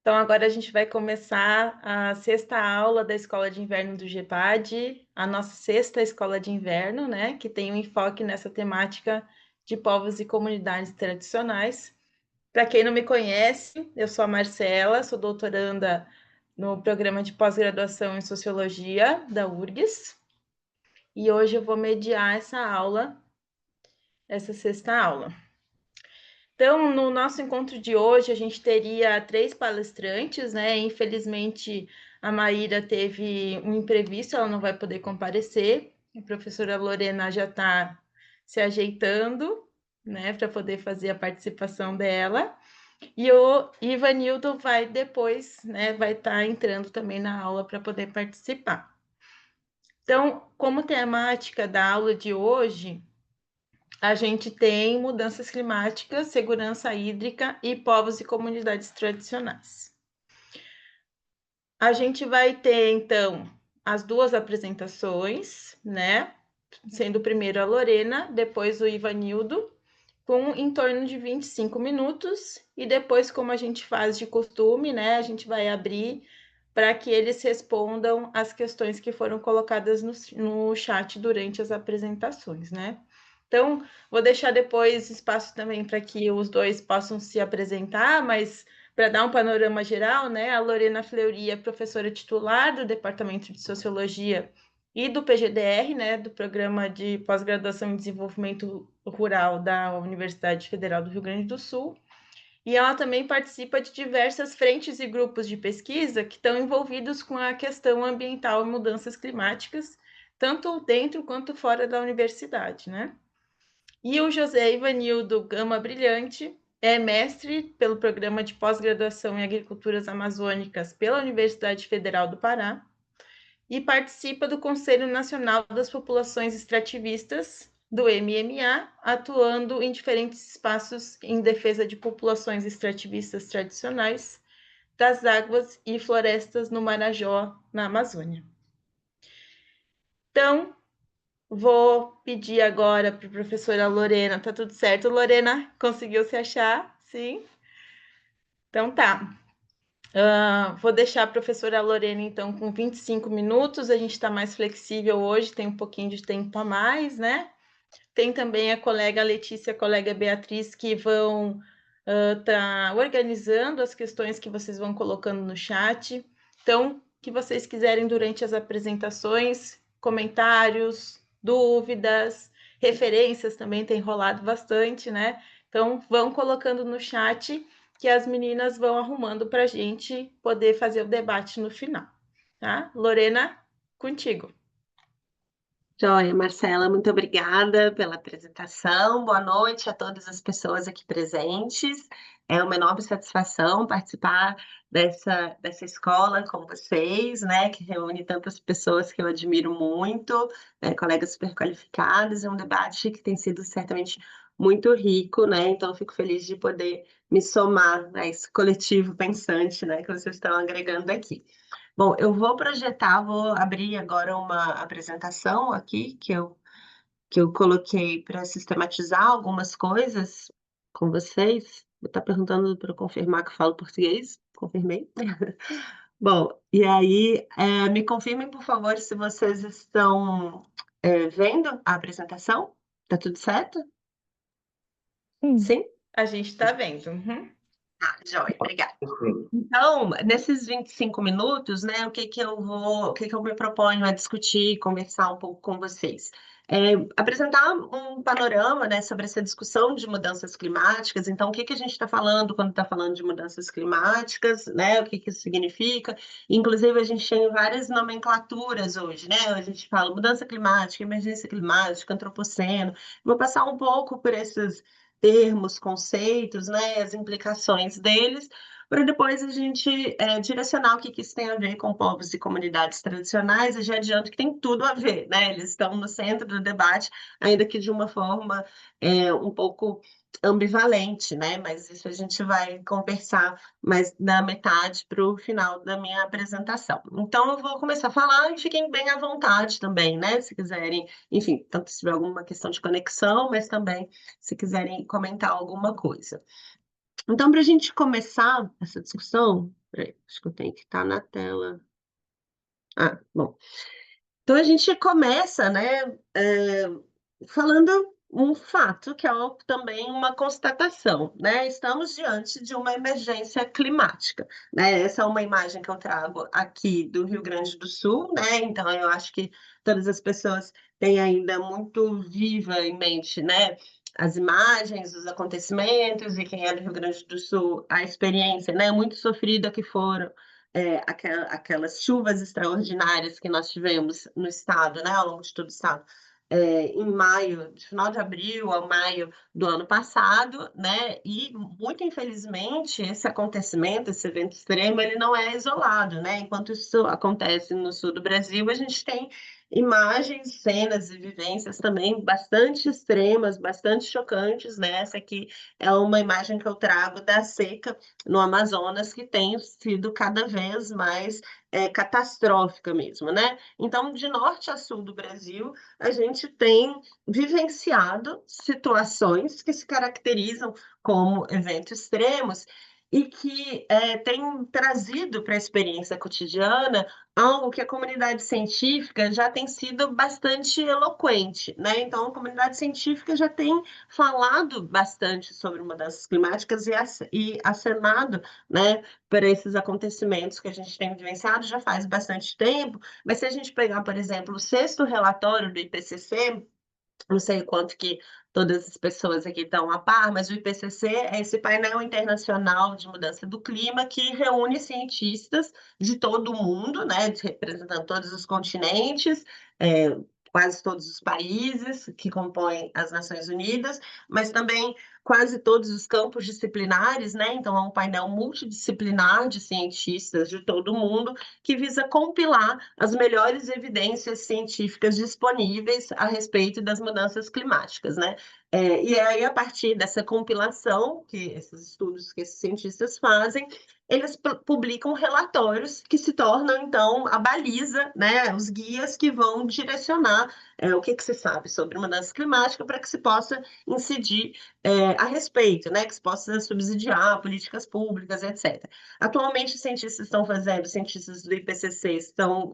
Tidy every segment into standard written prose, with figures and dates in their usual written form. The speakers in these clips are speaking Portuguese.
Então, agora a gente vai começar a sexta aula da Escola de Inverno do GEPAD, a nossa sexta escola de inverno, né, que tem um enfoque nessa temática de povos e comunidades tradicionais. Para quem não me conhece, eu sou a Marcela, sou doutoranda no programa de pós-graduação em Sociologia da URGS, e hoje eu vou mediar essa aula, essa sexta aula. Então, no nosso encontro de hoje, a gente teria 3 palestrantes, né? Infelizmente, a Maíra teve um imprevisto, ela não vai poder comparecer. A professora Lorena já está se ajeitando, né, para poder fazer a participação dela. E o Ivanildo vai depois, né, vai estar entrando também na aula para poder participar. Então, como temática da aula de hoje, a gente tem mudanças climáticas, segurança hídrica e povos e comunidades tradicionais. A gente vai ter, então, as 2 apresentações, né? Sendo primeiro a Lorena, depois o Ivanildo, com em torno de 25 minutos, e depois, como a gente faz de costume, né? A gente vai abrir para que eles respondam as questões que foram colocadas no chat durante as apresentações, né? Então, vou deixar depois espaço também para que os dois possam se apresentar, mas para dar um panorama geral, né? A Lorena Fleury é professora titular do Departamento de Sociologia e do PGDR, né? Do Programa de Pós-Graduação em Desenvolvimento Rural da Universidade Federal do Rio Grande do Sul. E ela também participa de diversas frentes e grupos de pesquisa que estão envolvidos com a questão ambiental e mudanças climáticas, tanto dentro quanto fora da universidade, né? E o José Ivanildo Gama Brilhante é mestre pelo Programa de Pós-Graduação em Agriculturas Amazônicas pela Universidade Federal do Pará e participa do Conselho Nacional das Populações Extrativistas, do MMA, atuando em diferentes espaços em defesa de populações extrativistas tradicionais das águas e florestas no Marajó, na Amazônia. Então, vou pedir agora para a professora Lorena. Tá tudo certo, Lorena? Conseguiu se achar? Sim? Então tá. Vou deixar a professora Lorena, então, com 25 minutos. A gente está mais flexível hoje, tem um pouquinho de tempo a mais, né? Tem também a colega Letícia e a colega Beatriz que vão tá organizando as questões que vocês vão colocando no chat. Então, que vocês quiserem durante as apresentações, comentários, dúvidas, referências também tem rolado bastante, né? Então, vão colocando no chat que as meninas vão arrumando para a gente poder fazer o debate no final, tá? Lorena, contigo. Joia, Marcela, muito obrigada pela apresentação. Boa noite a todas as pessoas aqui presentes. É uma enorme satisfação participar dessa escola com vocês, né, que reúne tantas pessoas que eu admiro muito, né, colegas super qualificados. É um debate que tem sido certamente muito rico, né? Então, eu fico feliz de poder me somar a esse coletivo pensante, né, que vocês estão agregando aqui. Bom, eu vou projetar, vou abrir agora uma apresentação aqui que eu coloquei para sistematizar algumas coisas com vocês. Vou estar perguntando para confirmar que eu falo português. Confirmei. Bom, e aí, me confirmem, por favor, se vocês estão vendo a apresentação. Tá tudo certo? Sim? A gente está vendo. Uhum. Ah, joia, obrigada. Então, nesses 25 minutos, né, o que que eu me proponho a discutir, conversar um pouco com vocês? Apresentar um panorama, né, sobre essa discussão de mudanças climáticas. Então, o que que a gente está falando quando está falando de mudanças climáticas, né? O que que isso significa? Inclusive, a gente tem várias nomenclaturas hoje, né? A gente fala mudança climática, emergência climática, antropoceno. Vou passar um pouco por esses termos, conceitos, né, as implicações deles, para depois a gente direcionar o que que isso tem a ver com povos e comunidades tradicionais. Eu já adianto que tem tudo a ver, né? Eles estão no centro do debate, ainda que de uma forma um pouco ambivalente, né? Mas isso a gente vai conversar mais da metade para o final da minha apresentação. Então, eu vou começar a falar e fiquem bem à vontade também, né? Se quiserem, enfim, tanto se tiver alguma questão de conexão, mas também se quiserem comentar alguma coisa. Então, para a gente começar essa discussão, Peraí, acho que eu tenho que estar na tela. Ah, bom. Então a gente começa, né, falando um fato que é também uma constatação, né? Estamos diante de uma emergência climática, né? Essa é uma imagem que eu trago aqui do Rio Grande do Sul, né? Então eu acho que todas as pessoas têm ainda muito viva em mente, né? As imagens, os acontecimentos e quem é do Rio Grande do Sul, a experiência, né? Muito sofrida que foram aquelas chuvas extraordinárias que nós tivemos no estado, né, ao longo de todo o estado, em maio, de final de abril a maio do ano passado, né, e muito infelizmente esse acontecimento, esse evento extremo, ele não é isolado, né, enquanto isso acontece no sul do Brasil, a gente tem imagens, cenas e vivências também bastante extremas, bastante chocantes, né, essa aqui é uma imagem que eu trago da seca no Amazonas, que tem sido cada vez mais catastrófica mesmo, né? Então, de norte a sul do Brasil, a gente tem vivenciado situações que se caracterizam como eventos extremos e que têm trazido para a experiência cotidiana algo que a comunidade científica já tem sido bastante eloquente, né? Então, a comunidade científica já tem falado bastante sobre mudanças climáticas e acenado, né, para esses acontecimentos que a gente tem vivenciado já faz bastante tempo, mas se a gente pegar, por exemplo, o sexto relatório do IPCC, não sei o quanto que todas as pessoas aqui estão a par, mas o IPCC é esse painel internacional de mudança do clima que reúne cientistas de todo o mundo, né, representando todos os continentes, quase todos os países que compõem as Nações Unidas, mas também quase todos os campos disciplinares, né? Então é um painel multidisciplinar de cientistas de todo o mundo que visa compilar as melhores evidências científicas disponíveis a respeito das mudanças climáticas, né? E aí, a partir dessa compilação, que esses estudos que esses cientistas fazem, eles publicam relatórios que se tornam, então, a baliza, né, os guias que vão direcionar o que se sabe sobre mudança climática para que se possa incidir a respeito, né, que se possa subsidiar políticas públicas, etc. Atualmente, os cientistas do IPCC estão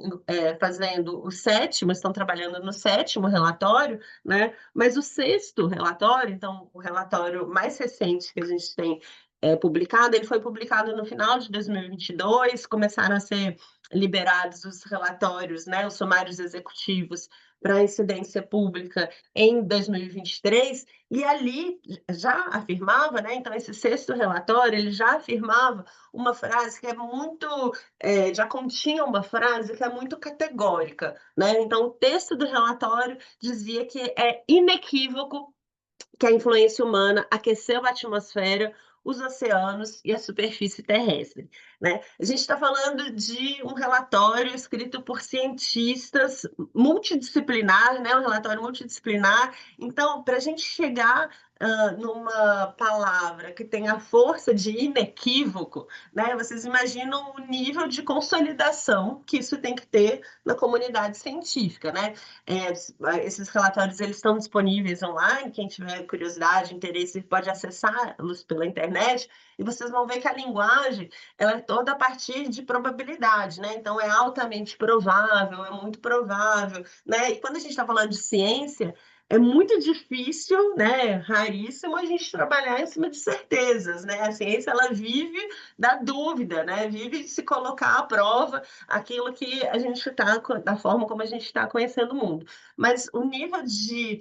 fazendo o sétimo, estão trabalhando no sétimo relatório, né? Mas o sexto relatório, então, o relatório mais recente que a gente tem publicado, ele foi publicado no final de 2022, começaram a ser liberados os relatórios, né, os sumários executivos para incidência pública em 2023, e ali já afirmava, né, então esse sexto relatório, ele já afirmava uma frase que é muito, já continha uma frase que é muito categórica, né? Então o texto do relatório dizia que é inequívoco que a influência humana aqueceu a atmosfera, os oceanos e a superfície terrestre, né? A gente está falando de um relatório escrito por cientistas multidisciplinar, né? Um relatório multidisciplinar. Então, para a gente chegar numa palavra que tem a força de inequívoco, né? Vocês imaginam o nível de consolidação que isso tem que ter na comunidade científica, né? Esses relatórios eles estão disponíveis online, quem tiver curiosidade, interesse, pode acessá-los pela internet, e vocês vão ver que a linguagem ela é toda a partir de probabilidade, né? Então, é altamente provável, é muito provável, né? E quando a gente está falando de ciência, é muito difícil, né, raríssimo a gente trabalhar em cima de certezas, né? A ciência, ela vive da dúvida, né? Vive de se colocar à prova aquilo que a gente está, da forma como a gente está conhecendo o mundo. Mas o nível de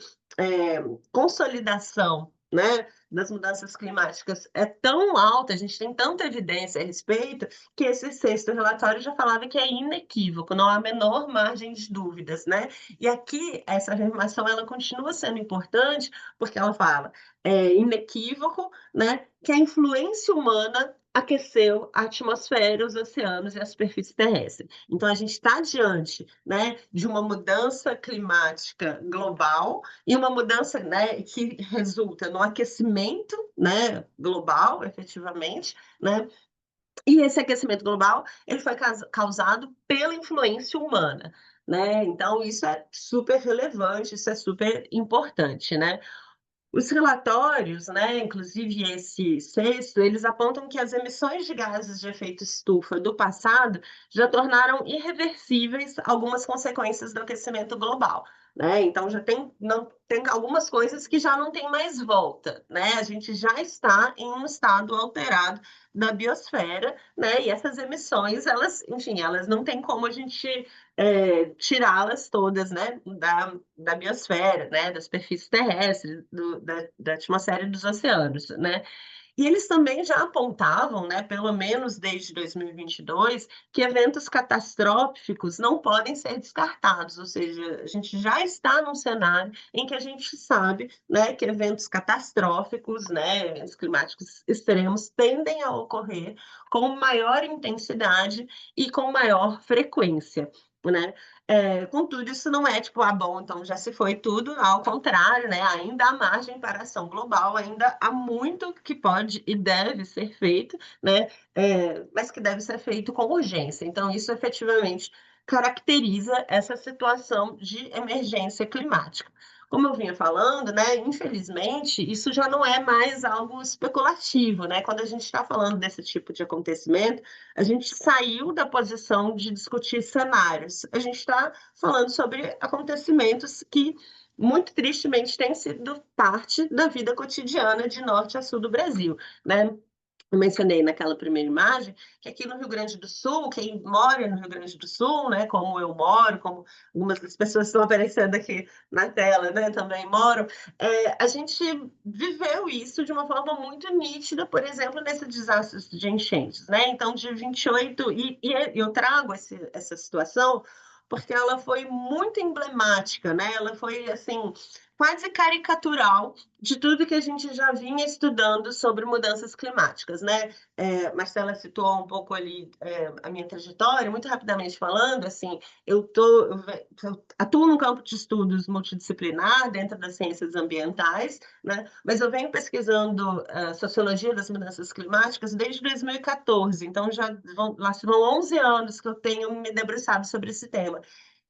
consolidação, né, das mudanças climáticas é tão alto, a gente tem tanta evidência a respeito, que esse sexto relatório já falava que é inequívoco, não há a menor margem de dúvidas, né? E aqui, essa afirmação, ela continua sendo importante, porque ela fala, é inequívoco, né, que a influência humana aqueceu a atmosfera, os oceanos e a superfície terrestre. Então, a gente está diante, né, de uma mudança climática global e uma mudança, né, que resulta no aquecimento, né, global, efetivamente, né? E esse aquecimento global ele foi causado pela influência humana, né? Então, isso é super relevante, isso é super importante, né? Os relatórios, né, inclusive esse sexto, eles apontam que as emissões de gases de efeito estufa do passado já tornaram irreversíveis algumas consequências do aquecimento global, né? Então já tem algumas coisas que já não tem mais volta, né? A gente já está em um estado alterado da biosfera, né? E essas emissões, elas, enfim, elas não tem como a gente tirá-las todas, né, da biosfera, né, da superfície terrestre, da atmosfera e dos oceanos, né? E eles também já apontavam, né, pelo menos desde 2022, que eventos catastróficos não podem ser descartados, ou seja, a gente já está num cenário em que a gente sabe, né, que eventos catastróficos, né, eventos climáticos extremos tendem a ocorrer com maior intensidade e com maior frequência, né? Contudo, isso não é tipo, ah, bom, então já se foi tudo, ao contrário, né? Ainda há margem para ação global, ainda há muito que pode e deve ser feito, né? Mas que deve ser feito com urgência. Então, isso efetivamente caracteriza essa situação de emergência climática. Como eu vinha falando, né, infelizmente, isso já não é mais algo especulativo, né? Quando a gente está falando desse tipo de acontecimento, a gente saiu da posição de discutir cenários. A gente está falando sobre acontecimentos que, muito tristemente, têm sido parte da vida cotidiana de norte a sul do Brasil, né? Eu mencionei naquela primeira imagem que aqui no Rio Grande do Sul, quem mora no Rio Grande do Sul, né, como eu moro, como algumas das pessoas que estão aparecendo aqui na tela, né, também moram, a gente viveu isso de uma forma muito nítida, por exemplo, nesse desastre de enchentes, né? Então, de 28, eu trago essa situação porque ela foi muito emblemática, né? Ela foi assim quase caricatural de tudo que a gente já vinha estudando sobre mudanças climáticas, né? Marcela citou um pouco ali a minha trajetória, muito rapidamente falando, assim, eu atuo num campo de estudos multidisciplinar dentro das ciências ambientais, né? Mas eu venho pesquisando sociologia das mudanças climáticas desde 2014, então lá se vão 11 anos que eu tenho me debruçado sobre esse tema.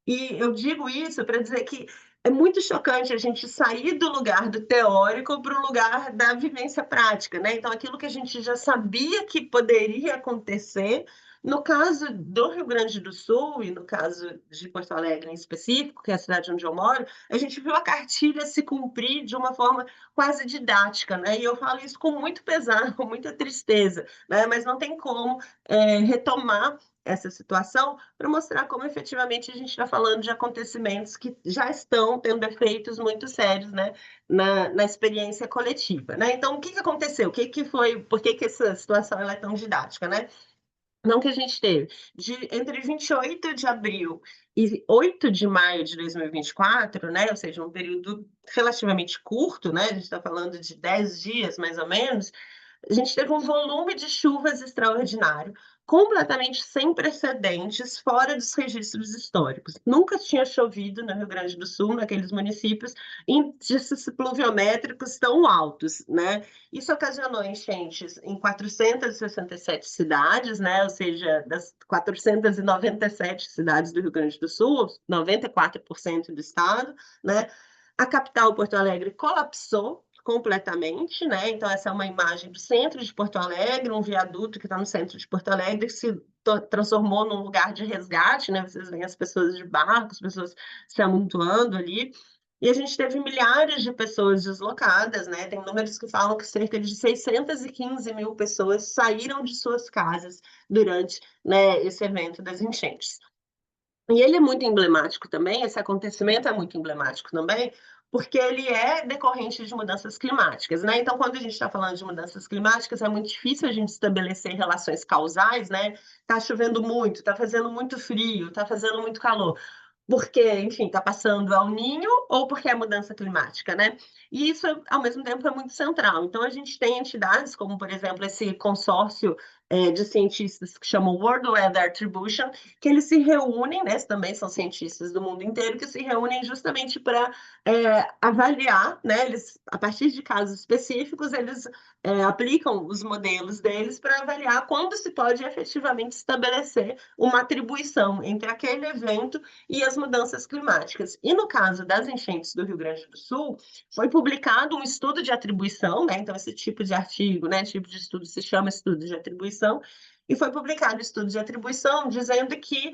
E eu digo isso para dizer que é muito chocante a gente sair do lugar do teórico para o lugar da vivência prática, né? Então, aquilo que a gente já sabia que poderia acontecer, no caso do Rio Grande do Sul e no caso de Porto Alegre em específico, que é a cidade onde eu moro, a gente viu a cartilha se cumprir de uma forma quase didática, né? E eu falo isso com muito pesar, com muita tristeza, né? Mas não tem como retomar essa situação para mostrar como efetivamente a gente está falando de acontecimentos que já estão tendo efeitos muito sérios, né, na experiência coletiva, né? Então, o que aconteceu? Por que essa situação ela é tão didática, né? Não que a gente teve, entre 28 de abril e 8 de maio de 2024, né, ou seja, um período relativamente curto, né, a gente está falando de 10 dias, mais ou menos, a gente teve um volume de chuvas extraordinário, completamente sem precedentes, fora dos registros históricos. Nunca tinha chovido no Rio Grande do Sul, naqueles municípios, em índices pluviométricos tão altos, né? Isso ocasionou enchentes em 467 cidades, né? Ou seja, das 497 cidades do Rio Grande do Sul, 94% do estado, né? A capital, Porto Alegre, colapsou completamente, né? Então, essa é uma imagem do centro de Porto Alegre, um viaduto que está no centro de Porto Alegre, que se transformou num lugar de resgate, né? Vocês veem as pessoas de barco, as pessoas se amontoando ali. E a gente teve milhares de pessoas deslocadas, né? Tem números que falam que cerca de 615 mil pessoas saíram de suas casas durante, né, esse evento das enchentes. E ele é muito emblemático também, esse acontecimento é muito emblemático também, porque ele é decorrente de mudanças climáticas, né? Então, quando a gente está falando de mudanças climáticas, é muito difícil a gente estabelecer relações causais, né? Tá chovendo muito, tá fazendo muito frio, tá fazendo muito calor porque, enfim, está passando ao ninho ou porque é mudança climática, né? E isso, ao mesmo tempo, é muito central. Então, a gente tem entidades como, por exemplo, esse consórcio de cientistas que chamam World Weather Attribution, que eles se reúnem, né, também são cientistas do mundo inteiro, que se reúnem justamente para avaliar, né, eles, a partir de casos específicos, eles aplicam os modelos deles para avaliar quando se pode efetivamente estabelecer uma atribuição entre aquele evento e as mudanças climáticas. E no caso das enchentes do Rio Grande do Sul, foi publicado um estudo de atribuição, né? Então, esse tipo de artigo, né, tipo de estudo se chama estudo de atribuição, e foi publicado o estudo de atribuição dizendo que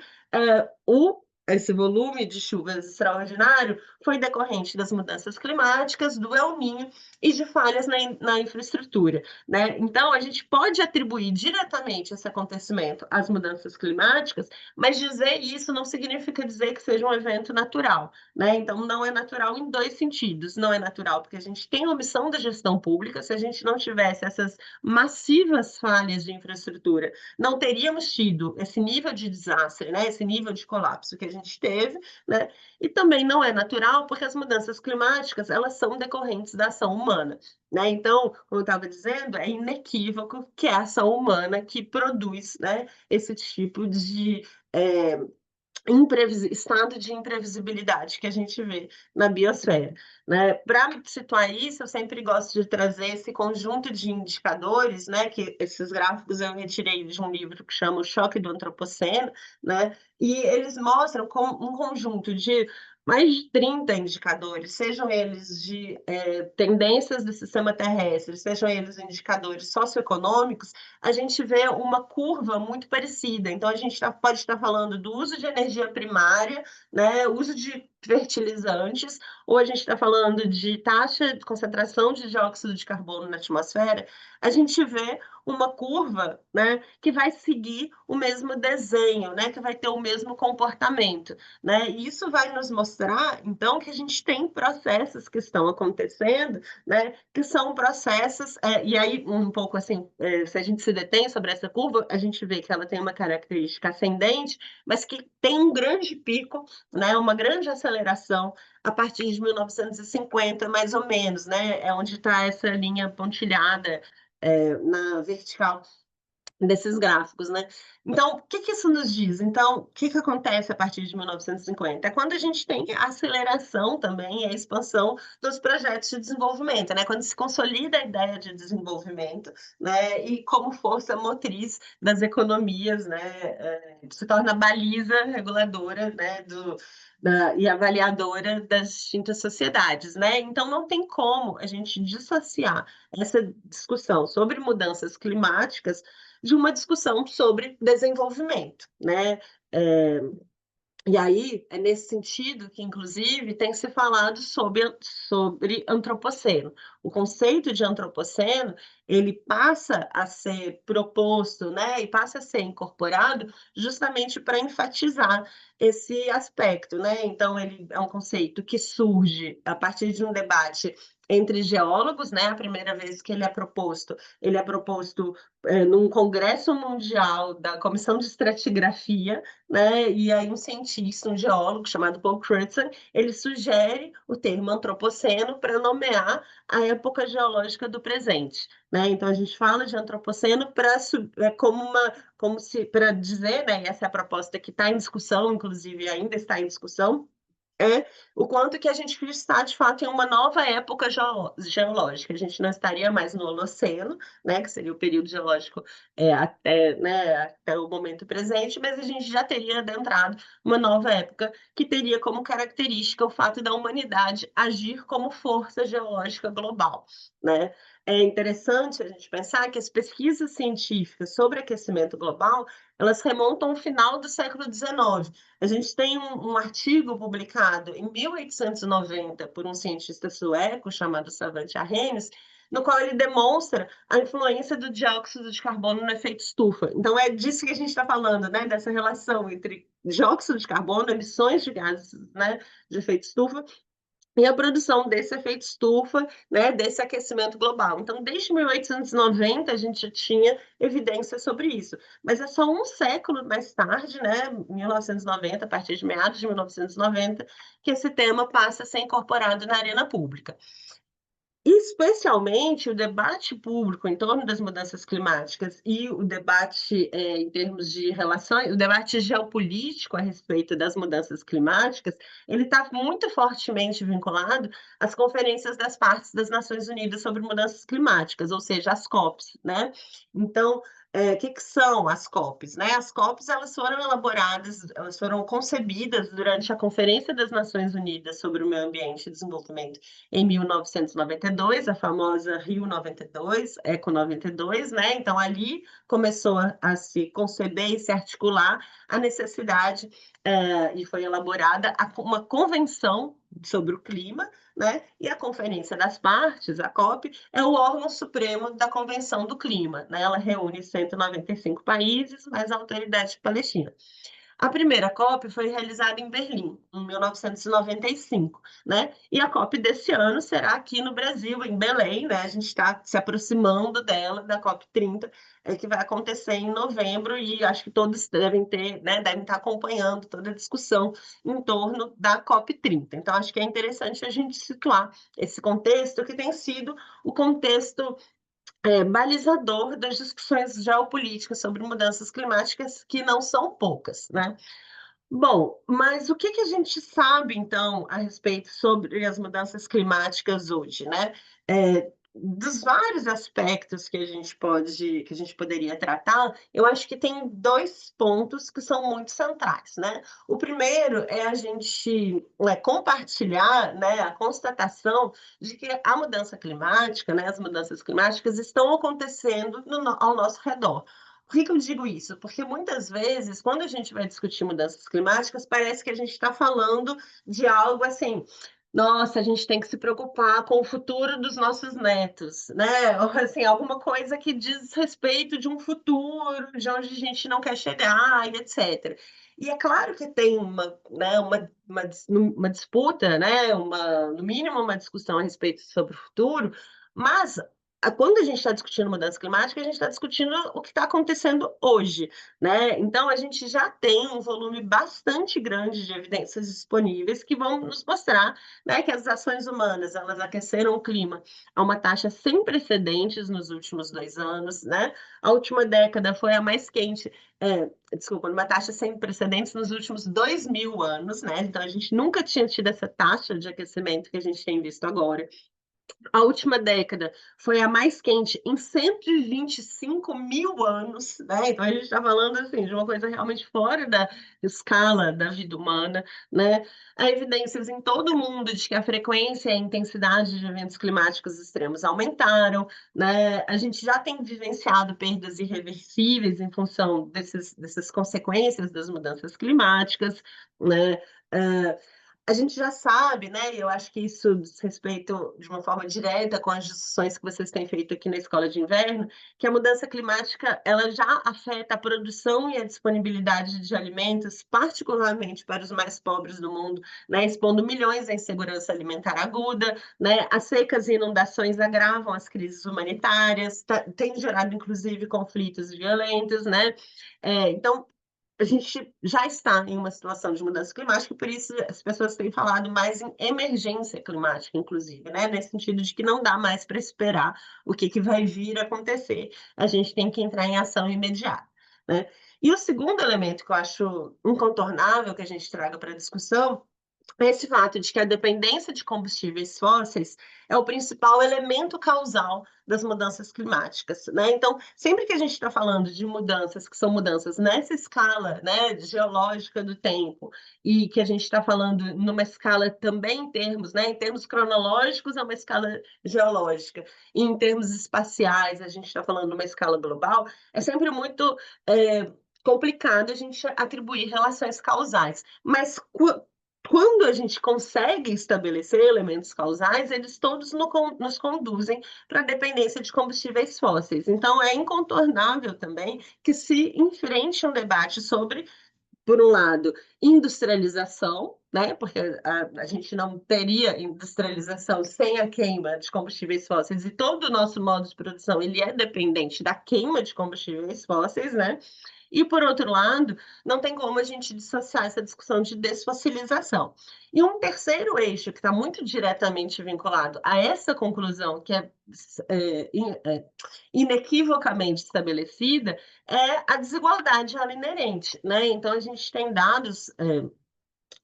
esse volume de chuvas extraordinário foi decorrente das mudanças climáticas, do El Niño e de falhas na infraestrutura, né? Então, a gente pode atribuir diretamente esse acontecimento às mudanças climáticas, mas dizer isso não significa dizer que seja um evento natural, né? Então, não é natural em dois sentidos. Não é natural porque a gente tem omissão da gestão pública. Se a gente não tivesse essas massivas falhas de infraestrutura, não teríamos tido esse nível de desastre, né? Esse nível de colapso que a gente teve, né? E também não é natural porque as mudanças climáticas, elas são decorrentes da ação humana, né? Então, como eu estava dizendo, é inequívoco que é a ação humana que produz, né, esse tipo de estado de imprevisibilidade que a gente vê na biosfera, né? Para situar isso, eu sempre gosto de trazer esse conjunto de indicadores, né? Que esses gráficos eu retirei de um livro que chama O Choque do Antropoceno, né? E eles mostram como um conjunto de mais de 30 indicadores, sejam eles de tendências do sistema terrestre, sejam eles indicadores socioeconômicos, a gente vê uma curva muito parecida. Então, a gente pode estar falando do uso de energia primária, né, uso de fertilizantes, ou a gente está falando de taxa de concentração de dióxido de carbono na atmosfera, a gente vê uma curva, né, que vai seguir o mesmo desenho, né, que vai ter o mesmo comportamento, né? E isso vai nos mostrar, então, que a gente tem processos que estão acontecendo, né, que são processos, e aí um pouco assim, se a gente se detém sobre essa curva, a gente vê que ela tem uma característica ascendente, mas que tem um grande pico, né, uma grande aceleração a partir de 1950, mais ou menos, né, é onde está essa linha pontilhada na vertical desses gráficos, né? Então, o que que isso nos diz? Então, o que que acontece a partir de 1950? É quando a gente tem a aceleração também, a expansão dos projetos de desenvolvimento, né? Quando se consolida a ideia de desenvolvimento, né? E como força motriz das economias, né? Se torna baliza reguladora, né? E avaliadora das distintas sociedades, né? Então, não tem como a gente dissociar essa discussão sobre mudanças climáticas de uma discussão sobre desenvolvimento, né? E aí, é nesse sentido que, inclusive, tem se falado sobre antropoceno. O conceito de antropoceno, ele passa a ser proposto, né, e passa a ser incorporado justamente para enfatizar esse aspecto, né? Então, ele é um conceito que surge a partir de um debate entre geólogos, né? A primeira vez que ele é proposto num congresso mundial da Comissão de Estratigrafia, né? E aí um cientista, um geólogo chamado Paul Crutzen, ele sugere o termo antropoceno para nomear a época geológica do presente, né? Então a gente fala de antropoceno como se para dizer, né? Essa é a proposta que está em discussão, inclusive ainda está em discussão, o quanto que a gente está, de fato, em uma nova época geológica. A gente não estaria mais no Holoceno, né, que seria o período geológico até o momento presente, mas a gente já teria adentrado uma nova época que teria como característica o fato da humanidade agir como força geológica global, né? É interessante a gente pensar que as pesquisas científicas sobre aquecimento global, elas remontam ao final do século XIX. A gente tem um artigo publicado em 1890 por um cientista sueco chamado Svante Arrhenius, no qual ele demonstra a influência do dióxido de carbono no efeito estufa. Então, é disso que a gente está falando, né? Dessa relação entre dióxido de carbono, emissões de gases, né, de efeito estufa, e a produção desse efeito estufa, né, desse aquecimento global. Então, desde 1890, a gente já tinha evidência sobre isso. Mas é só um século mais tarde, né, 1990, a partir de meados de 1990, que esse tema passa a ser incorporado na arena pública. Especialmente o debate público em torno das mudanças climáticas e o debate, em termos de relações, o debate geopolítico a respeito das mudanças climáticas, ele está muito fortemente vinculado às conferências das partes das Nações Unidas sobre mudanças climáticas, ou seja, as COPs, né? Então, que são as COPs, né? As COPs, elas foram elaboradas, elas foram concebidas durante a Conferência das Nações Unidas sobre o Meio Ambiente e Desenvolvimento em 1992, a famosa Rio 92, Eco 92, né? Então, ali começou a se conceber e se articular a necessidade, e foi elaborada uma convenção sobre o clima, né? E a Conferência das Partes, a COP, é o órgão supremo da Convenção do Clima, né? Ela reúne 195 países, mais a Autoridade Palestina. A primeira COP foi realizada em Berlim, em 1995, né? E a COP desse ano será aqui no Brasil, em Belém, né? A gente está se aproximando dela, da COP 30, que vai acontecer em novembro, e acho que todos devem ter, né? Devem estar acompanhando toda a discussão em torno da COP 30. Então, acho que é interessante a gente situar esse contexto, que tem sido o contexto balizador das discussões geopolíticas sobre mudanças climáticas, que não são poucas, né? Bom, mas o que a gente sabe, então, a respeito sobre as mudanças climáticas hoje, né? Dos vários aspectos que a gente poderia tratar, eu acho que tem dois pontos que são muito centrais, né? O primeiro é a gente compartilhar, né, a constatação de que a mudança climática, né, as mudanças climáticas estão acontecendo ao nosso redor. Por que eu digo isso? Porque muitas vezes, quando a gente vai discutir mudanças climáticas, parece que a gente está falando de algo assim, nossa, a gente tem que se preocupar com o futuro dos nossos netos, né? Ou assim, alguma coisa que diz respeito de um futuro, de onde a gente não quer chegar, e etc. E é claro que tem uma disputa, né? No mínimo, uma discussão a respeito sobre o futuro, mas quando a gente está discutindo mudança climática, a gente está discutindo o que está acontecendo hoje, né? Então, a gente já tem um volume bastante grande de evidências disponíveis que vão nos mostrar, né, que as ações humanas, elas aqueceram o clima a uma taxa sem precedentes nos últimos 2 anos, né? A última década foi a mais quente, desculpa, uma taxa sem precedentes nos últimos 2.000 anos, né? Então, a gente nunca tinha tido essa taxa de aquecimento que a gente tem visto agora. A última década foi a mais quente em 125.000 anos, né? Então, a gente está falando assim, de uma coisa realmente fora da escala da vida humana, né? Há evidências em todo o mundo de que a frequência e a intensidade de eventos climáticos extremos aumentaram, né? A gente já tem vivenciado perdas irreversíveis em função dessas consequências das mudanças climáticas, né? A gente já sabe, né, e eu acho que isso diz respeito de uma forma direta com as discussões que vocês têm feito aqui na Escola de Inverno, que a mudança climática, ela já afeta a produção e a disponibilidade de alimentos, particularmente para os mais pobres do mundo, né, expondo milhões à insegurança alimentar aguda, né, as secas e inundações agravam as crises humanitárias, tem gerado, inclusive, conflitos violentos, né, então, a gente já está em uma situação de mudança climática, e por isso as pessoas têm falado mais em emergência climática, inclusive, né? Nesse sentido de que não dá mais para esperar o que vai vir a acontecer. A gente tem que entrar em ação imediata, né? E o segundo elemento que eu acho incontornável que a gente traga para a discussão esse fato de que a dependência de combustíveis fósseis é o principal elemento causal das mudanças climáticas, né? Então, sempre que a gente está falando de mudanças que são mudanças nessa escala, né, geológica do tempo, e que a gente está falando numa escala também em termos, né, em termos cronológicos, é uma escala geológica, e em termos espaciais, a gente está falando numa escala global, é sempre muito complicado a gente atribuir relações causais. Mas quando a gente consegue estabelecer elementos causais, eles todos nos conduzem para a dependência de combustíveis fósseis. Então, é incontornável também que se enfrente um debate sobre, por um lado, industrialização, né? Porque a gente não teria industrialização sem a queima de combustíveis fósseis, e todo o nosso modo de produção ele é dependente da queima de combustíveis fósseis, né? E, por outro lado, não tem como a gente dissociar essa discussão de desfossilização. E um terceiro eixo que está muito diretamente vinculado a essa conclusão, que é inequivocamente estabelecida, é a desigualdade ela inerente, né? Então, a gente tem dados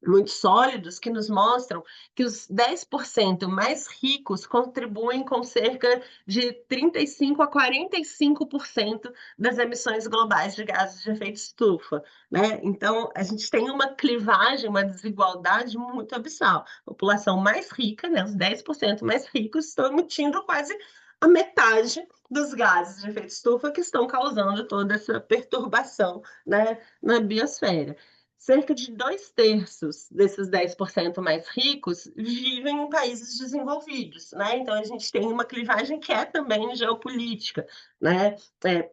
muito sólidos que nos mostram que os 10% mais ricos contribuem com cerca de 35 a 45% das emissões globais de gases de efeito estufa, né? Então, a gente tem uma clivagem, uma desigualdade muito abissal. A população mais rica, né, os 10% mais ricos, estão emitindo quase a metade dos gases de efeito estufa que estão causando toda essa perturbação, né, na biosfera. Cerca de 2/3 desses 10% mais ricos vivem em países desenvolvidos, né? Então, a gente tem uma clivagem que é também geopolítica, né?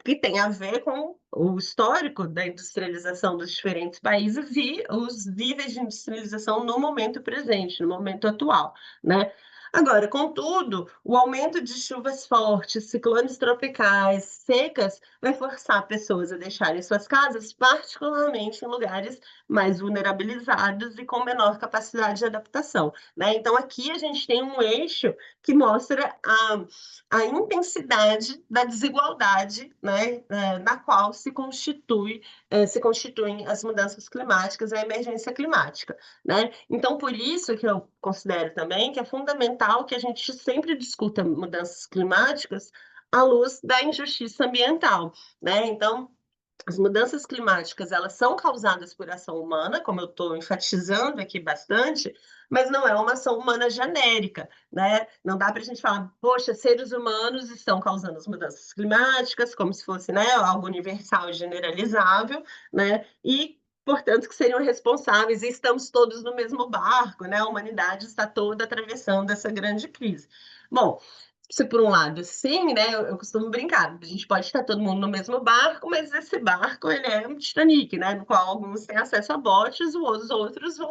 Que tem a ver com o histórico da industrialização dos diferentes países e os níveis de industrialização no momento presente, no momento atual, né? Agora, contudo, o aumento de chuvas fortes, ciclones tropicais, secas, vai forçar pessoas a deixarem suas casas, particularmente em lugares mais vulnerabilizados e com menor capacidade de adaptação, né? Então, aqui a gente tem um eixo que mostra a intensidade da desigualdade, né, na qual se constituem as mudanças climáticas, a emergência climática, né? Então, por isso que eu considero também que é fundamental que a gente sempre discuta mudanças climáticas à luz da injustiça ambiental, né? Então, as mudanças climáticas, elas são causadas por ação humana, como eu estou enfatizando aqui bastante, mas não é uma ação humana genérica, né? Não dá para a gente falar, poxa, seres humanos estão causando as mudanças climáticas, como se fosse, né, algo universal e generalizável, né? E, portanto, que seriam responsáveis, e estamos todos no mesmo barco, né? A humanidade está toda atravessando essa grande crise. Bom, se por um lado, sim, né, eu costumo brincar, a gente pode estar todo mundo no mesmo barco, mas esse barco, ele é um Titanic, né, no qual alguns têm acesso a botes, os outros vão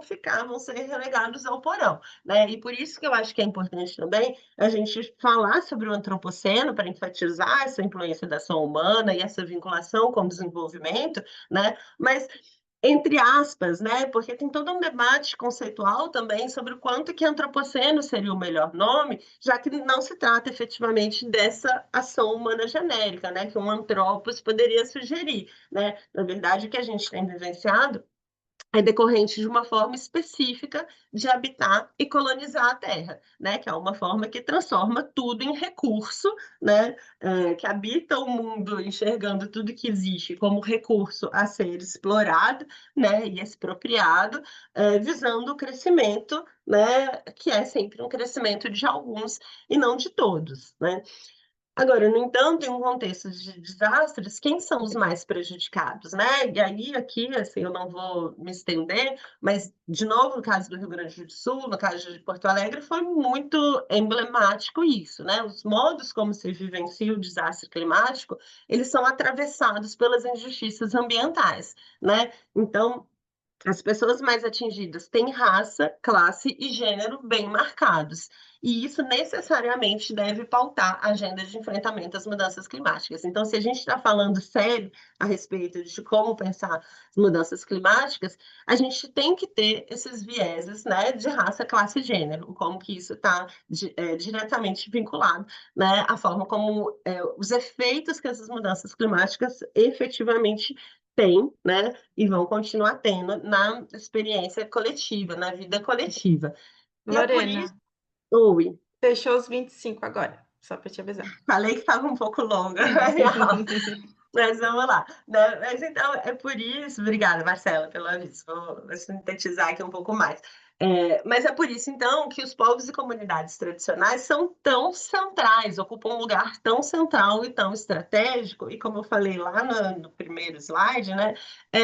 ser relegados ao porão, né, e por isso que eu acho que é importante também a gente falar sobre o antropoceno, para enfatizar essa influência da ação humana e essa vinculação com o desenvolvimento, né, mas entre aspas, né? Porque tem todo um debate conceitual também sobre o quanto que antropoceno seria o melhor nome, já que não se trata efetivamente dessa ação humana genérica, né? Que um antropos poderia sugerir, né? Na verdade, o que a gente tem vivenciado é decorrente de uma forma específica de habitar e colonizar a terra, né? Que é uma forma que transforma tudo em recurso, né? Que habita o mundo enxergando tudo que existe como recurso a ser explorado, né? E expropriado, visando o crescimento, né? Que é sempre um crescimento de alguns e não de todos, né? Agora, no entanto, em um contexto de desastres, quem são os mais prejudicados, né? E aí, aqui, assim, eu não vou me estender, mas, de novo, no caso do Rio Grande do Sul, no caso de Porto Alegre, foi muito emblemático isso, né? Os modos como se vivencia o desastre climático, eles são atravessados pelas injustiças ambientais, né? Então, as pessoas mais atingidas têm raça, classe e gênero bem marcados, e isso necessariamente deve pautar a agenda de enfrentamento às mudanças climáticas. Então, se a gente está falando sério a respeito de como pensar as mudanças climáticas, a gente tem que ter esses vieses, né, de raça, classe e gênero, como que isso está diretamente vinculado, né, à forma como os efeitos que essas mudanças climáticas efetivamente têm, né, e vão continuar tendo na experiência coletiva, na vida coletiva. E é por isso. Lorena, Oi, fechou os 25 agora, só para te avisar. falei que estava um pouco longa, mas vamos lá, né? Mas então, é por isso, obrigada, Marcela, pelo aviso, vou sintetizar aqui um pouco mais. Mas é por isso, então, que os povos e comunidades tradicionais são tão centrais, ocupam um lugar tão central e tão estratégico, e como eu falei lá no primeiro slide, né,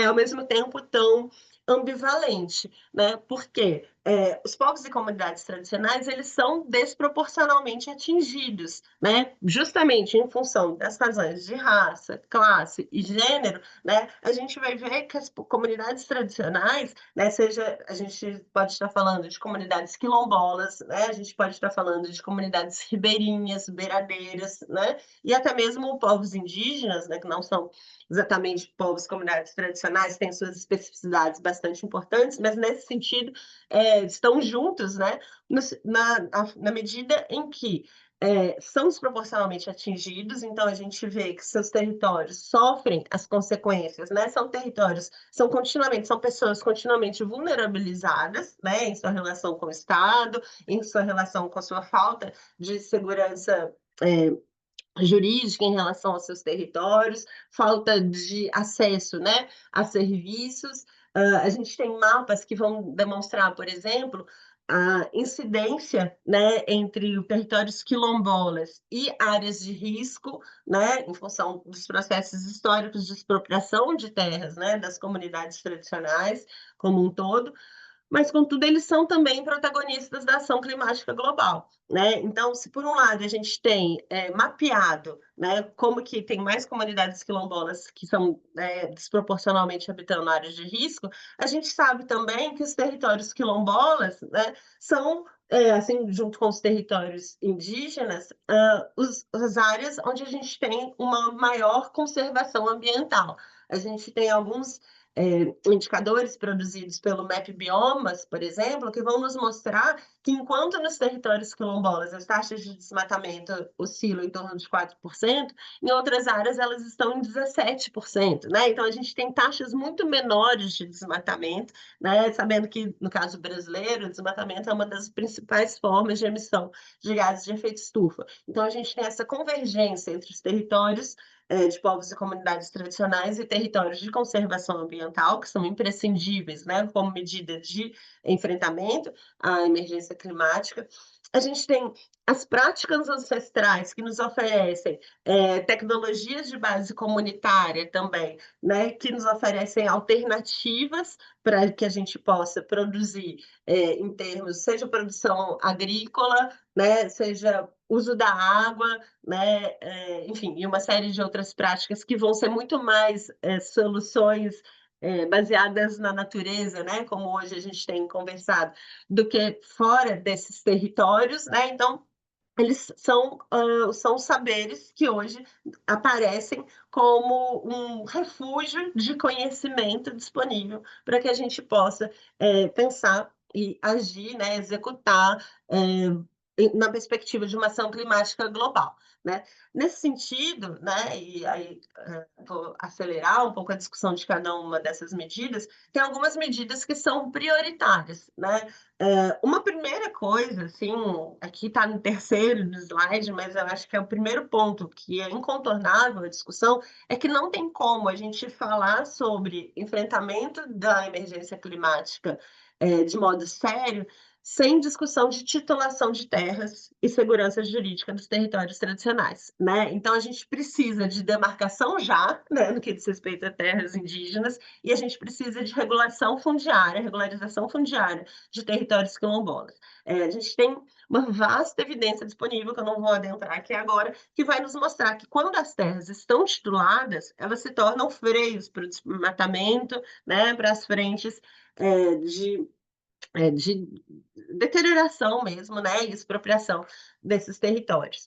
ao mesmo tempo tão ambivalente, né? Porque os povos e comunidades tradicionais eles são desproporcionalmente atingidos, né? Justamente em função das razões de raça, classe e gênero, né? A gente vai ver que as comunidades tradicionais, né? Seja a gente pode estar falando de comunidades quilombolas, né? A gente pode estar falando de comunidades ribeirinhas, beiradeiras, né? E até mesmo povos indígenas, né? Que não são exatamente povos, comunidades tradicionais, têm suas especificidades bastante importantes, mas nesse sentido estão juntos, né, na medida em que são desproporcionalmente atingidos, então a gente vê que seus territórios sofrem as consequências, né? São territórios, são pessoas continuamente vulnerabilizadas, né, em sua relação com o Estado, em sua relação com a sua falta de segurança jurídica em relação aos seus territórios, falta de acesso, né, a serviços. A gente tem mapas que vão demonstrar, por exemplo, a incidência, né, entre territórios quilombolas e áreas de risco, né, em função dos processos históricos de expropriação de terras, né, das comunidades tradicionais como um todo, mas, contudo, eles são também protagonistas da ação climática global, né? Então, se por um lado a gente tem mapeado, né, como que tem mais comunidades quilombolas que são desproporcionalmente habitando áreas de risco, a gente sabe também que os territórios quilombolas, né, são assim, junto com os territórios indígenas, as áreas onde a gente tem uma maior conservação ambiental. A gente tem alguns indicadores produzidos pelo MAP Biomas, por exemplo, que vão nos mostrar que enquanto nos territórios quilombolas as taxas de desmatamento oscilam em torno de 4%, em outras áreas elas estão em 17%, né? Então a gente tem taxas muito menores de desmatamento, né? Sabendo que no caso brasileiro, o desmatamento é uma das principais formas de emissão de gases de efeito estufa. Então a gente tem essa convergência entre os territórios de povos e comunidades tradicionais e territórios de conservação ambiental, que são imprescindíveis, né, como medida de enfrentamento à emergência climática. A gente tem as práticas ancestrais que nos oferecem tecnologias de base comunitária também, né, que nos oferecem alternativas para que a gente possa produzir em termos, seja produção agrícola, né, seja uso da água, né, enfim, e uma série de outras práticas que vão ser muito mais soluções baseadas na natureza, né, como hoje a gente tem conversado, do que fora desses territórios, né? Então, eles são saberes que hoje aparecem como um refúgio de conhecimento disponível para que a gente possa pensar e agir, né, executar na perspectiva de uma ação climática global, né? Nesse sentido, né, e aí vou acelerar um pouco a discussão de cada uma dessas medidas, tem algumas medidas que são prioritárias, né? Uma primeira coisa, assim, aqui está no terceiro do slide, mas eu acho que é o primeiro ponto que é incontornável a discussão, é que não tem como a gente falar sobre enfrentamento da emergência climática de modo sério sem discussão de titulação de terras e segurança jurídica dos territórios tradicionais, né? Então a gente precisa de demarcação já, né, no que diz respeito a terras indígenas, e a gente precisa de regularização fundiária de territórios quilombolas. A gente tem uma vasta evidência disponível, que eu não vou adentrar aqui agora, que vai nos mostrar que quando as terras estão tituladas, elas se tornam freios para o desmatamento, né, para as frentes de deterioração mesmo, né, e expropriação desses territórios.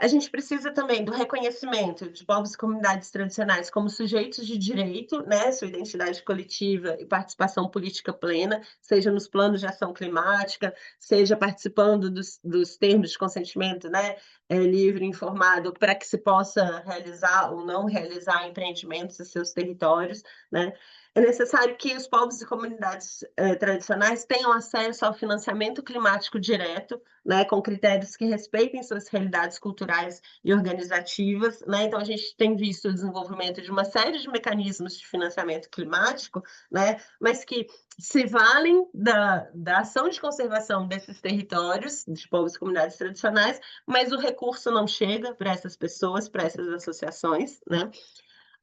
A gente precisa também do reconhecimento de povos e comunidades tradicionais como sujeitos de direito, né, sua identidade coletiva e participação política plena, seja nos planos de ação climática, seja participando dos termos de consentimento, né, livre e informado, para que se possa realizar ou não realizar empreendimentos em seus territórios, né. É necessário que os povos e comunidades tradicionais tenham acesso ao financiamento climático direto, né, com critérios que respeitem suas realidades culturais e organizativas, né? Então, a gente tem visto o desenvolvimento de uma série de mecanismos de financiamento climático, né, mas que se valem da ação de conservação desses territórios, de povos e comunidades tradicionais, mas o recurso não chega para essas pessoas, para essas associações, né?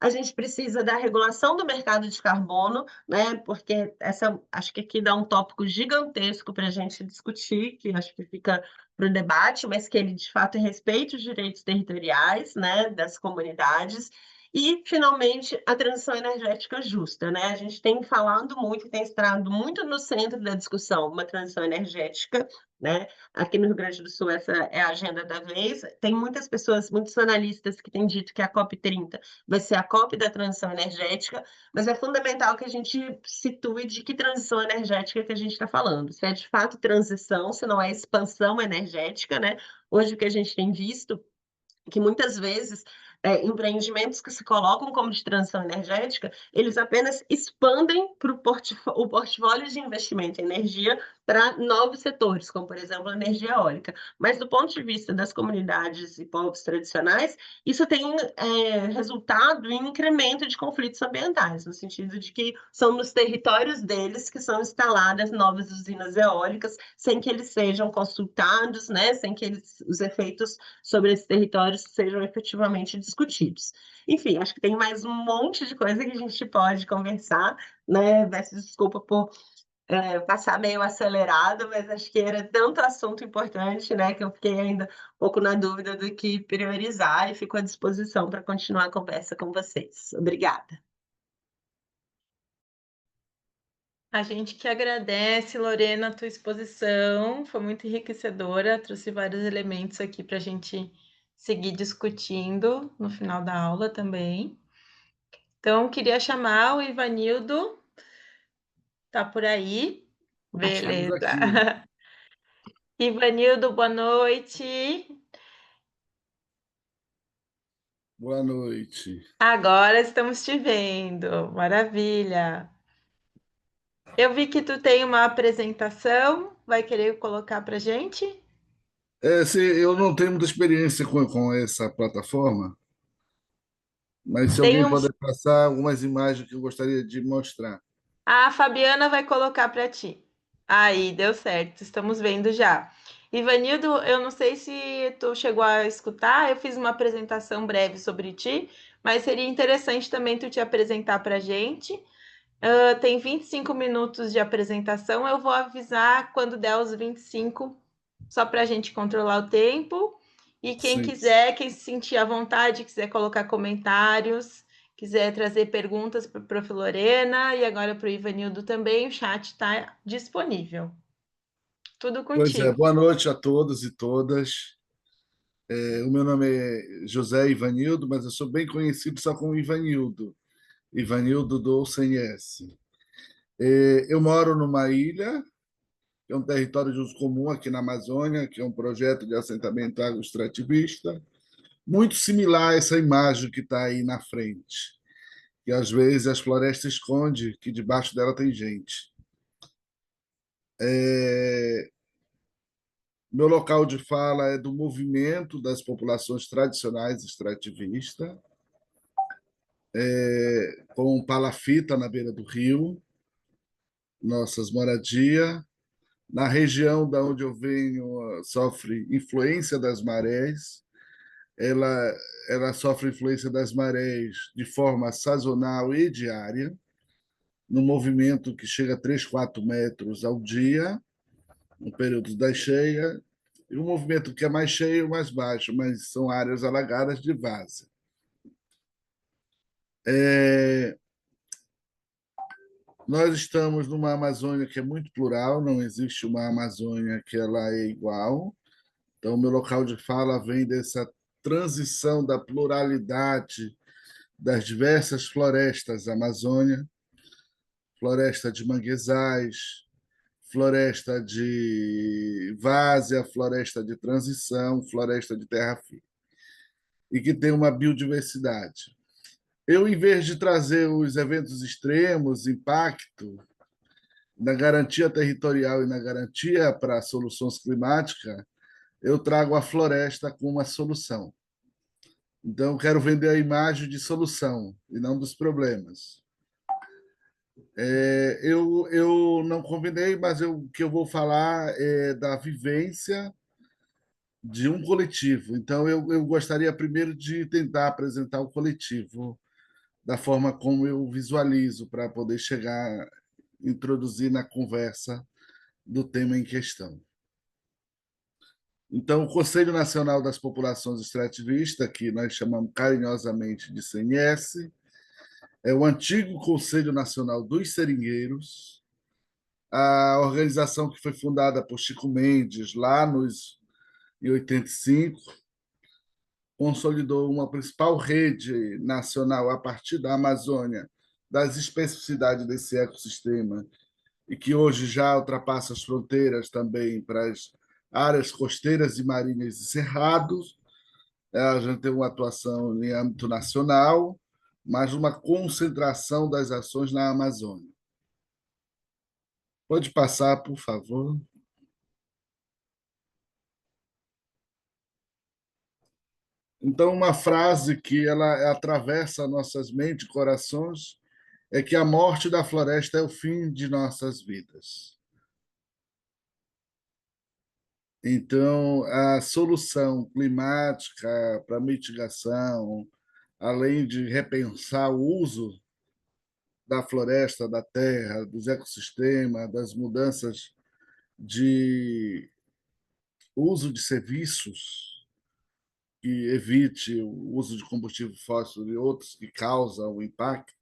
a gente precisa da regulação do mercado de carbono, né? Porque acho que aqui dá um tópico gigantesco para a gente discutir, que acho que fica para o debate, mas que ele de fato respeite os direitos territoriais, né, das comunidades. E, finalmente, a transição energética justa, né? A gente tem falado muito, tem estado muito no centro da discussão uma transição energética, né? Aqui no Rio Grande do Sul, essa é a agenda da vez. Tem muitas pessoas, muitos analistas que têm dito que a COP30 vai ser a COP da transição energética, mas é fundamental que a gente situe de que transição energética que a gente está falando. Se é de fato transição, se não é expansão energética, né? Hoje o que a gente tem visto que muitas vezes empreendimentos que se colocam como de transição energética, eles apenas expandem o portfólio de investimento em energia para novos setores, como, por exemplo, a energia eólica. Mas, do ponto de vista das comunidades e povos tradicionais, isso tem resultado em incremento de conflitos ambientais, no sentido de que são nos territórios deles que são instaladas novas usinas eólicas, sem que eles sejam consultados, né, sem que os efeitos sobre esses territórios sejam efetivamente discutidos. Enfim, acho que tem mais um monte de coisa que a gente pode conversar, né? Peço desculpa por passar meio acelerado, mas acho que era tanto assunto importante, né, que eu fiquei ainda um pouco na dúvida do que priorizar e fico à disposição para continuar a conversa com vocês. Obrigada. A gente que agradece, Lorena, a tua exposição, foi muito enriquecedora, trouxe vários elementos aqui para a gente seguir discutindo no final da aula também. Então, queria chamar o Ivanildo, tá por aí? Estamos Beleza. aqui. Ivanildo, boa noite. Boa noite. Agora estamos te vendo, maravilha. Eu vi que tu tem uma apresentação, vai querer colocar para gente? Eu não tenho muita experiência com essa plataforma, mas se Tem alguém um. puder passar algumas imagens que eu gostaria de mostrar. A Fabiana vai colocar para ti. Aí, deu certo, estamos vendo já. Ivanildo, eu não sei se tu chegou a escutar, eu fiz uma apresentação breve sobre ti, mas seria interessante também tu te apresentar para a gente. Tem 25 minutos de apresentação, eu vou avisar quando der os 25, só para a gente controlar o tempo. E quem Sim. quiser, quem se sentir à vontade, quiser colocar comentários, quiser trazer perguntas para o Prof. Lorena e agora para o Ivanildo também, o chat está disponível. Tudo Pois é, contigo. boa noite a todos e todas. O meu nome é José Ivanildo, mas eu sou bem conhecido só como Ivanildo. Ivanildo do CNS. Eu moro numa ilha, que é um território de uso comum aqui na Amazônia, que é um projeto de assentamento agroextrativista, muito similar a essa imagem que está aí na frente, que às vezes as florestas escondem que debaixo dela tem gente. Meu local de fala é do movimento das populações tradicionais extrativistas, com palafita na beira do rio, nossas moradias. Na região da onde eu venho, sofre influência das marés. Ela sofre influência das marés de forma sazonal e diária, no movimento que chega a 3, 4 metros ao dia, no período da cheia, e um movimento que é mais cheio, mais baixo, mas são áreas alagadas de várzea. Nós estamos numa Amazônia que é muito plural, não existe uma Amazônia que ela é igual. Então, o meu local de fala vem dessa transição da pluralidade das diversas florestas da Amazônia, floresta de manguezais, floresta de várzea, floresta de transição, floresta de terra firme, e que tem uma biodiversidade. Eu, em vez de trazer os eventos extremos, impacto, na garantia territorial e na garantia para soluções climáticas, eu trago a floresta como uma solução. Então, eu quero vender a imagem de solução e não dos problemas. Eu não combinei, mas o que eu vou falar é da vivência de um coletivo. Então, eu gostaria primeiro de tentar apresentar o coletivo da forma como eu visualizo para poder chegar, introduzir na conversa do tema em questão. Então, o Conselho Nacional das Populações Extrativistas, que nós chamamos carinhosamente de CNS, é o antigo Conselho Nacional dos Seringueiros, a organização que foi fundada por Chico Mendes lá em 85, consolidou uma principal rede nacional a partir da Amazônia, das especificidades desse ecossistema, e que hoje já ultrapassa as fronteiras também para as áreas costeiras e marinhas e cerrados. A gente tem uma atuação em âmbito nacional, mas uma concentração das ações na Amazônia. Pode passar, por favor. Então, uma frase que ela atravessa nossas mentes e corações é que a morte da floresta é o fim de nossas vidas. Então, a solução climática para mitigação, além de repensar o uso da floresta, da terra, dos ecossistemas, das mudanças de uso de serviços que evite o uso de combustível fóssil e outros que causam o impacto,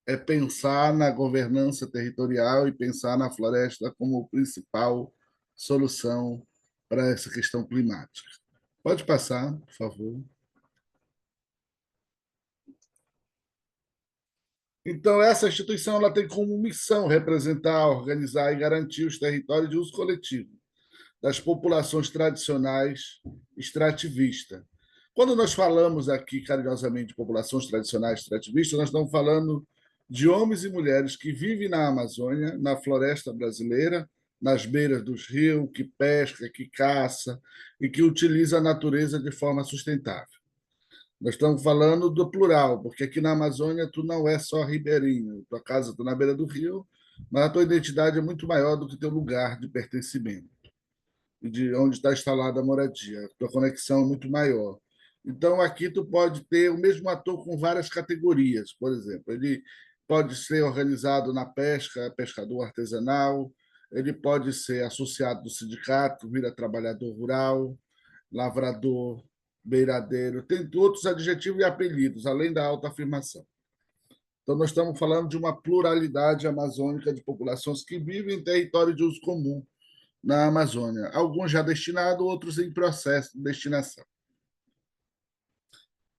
é pensar na governança territorial e pensar na floresta como principal solução para essa questão climática. Pode passar, por favor. Então, essa instituição ela tem como missão representar, organizar e garantir os territórios de uso coletivo das populações tradicionais extrativistas. Quando nós falamos aqui carinhosamente de populações tradicionais extrativistas, nós estamos falando de homens e mulheres que vivem na Amazônia, na floresta brasileira, nas beiras dos rios, que pesca, que caça e que utiliza a natureza de forma sustentável. Nós estamos falando do plural, porque aqui na Amazônia tu não é só ribeirinho, tua casa está na beira do rio, mas a tua identidade é muito maior do que teu lugar de pertencimento e de onde está instalada a moradia. A tua conexão é muito maior. Então, aqui tu pode ter o mesmo ator com várias categorias, por exemplo. Ele pode ser organizado na pesca, pescador artesanal, ele pode ser associado do sindicato, vira trabalhador rural, lavrador, beiradeiro, tem outros adjetivos e apelidos, além da autoafirmação. Então, nós estamos falando de uma pluralidade amazônica de populações que vivem em território de uso comum na Amazônia, alguns já destinados, outros em processo de destinação.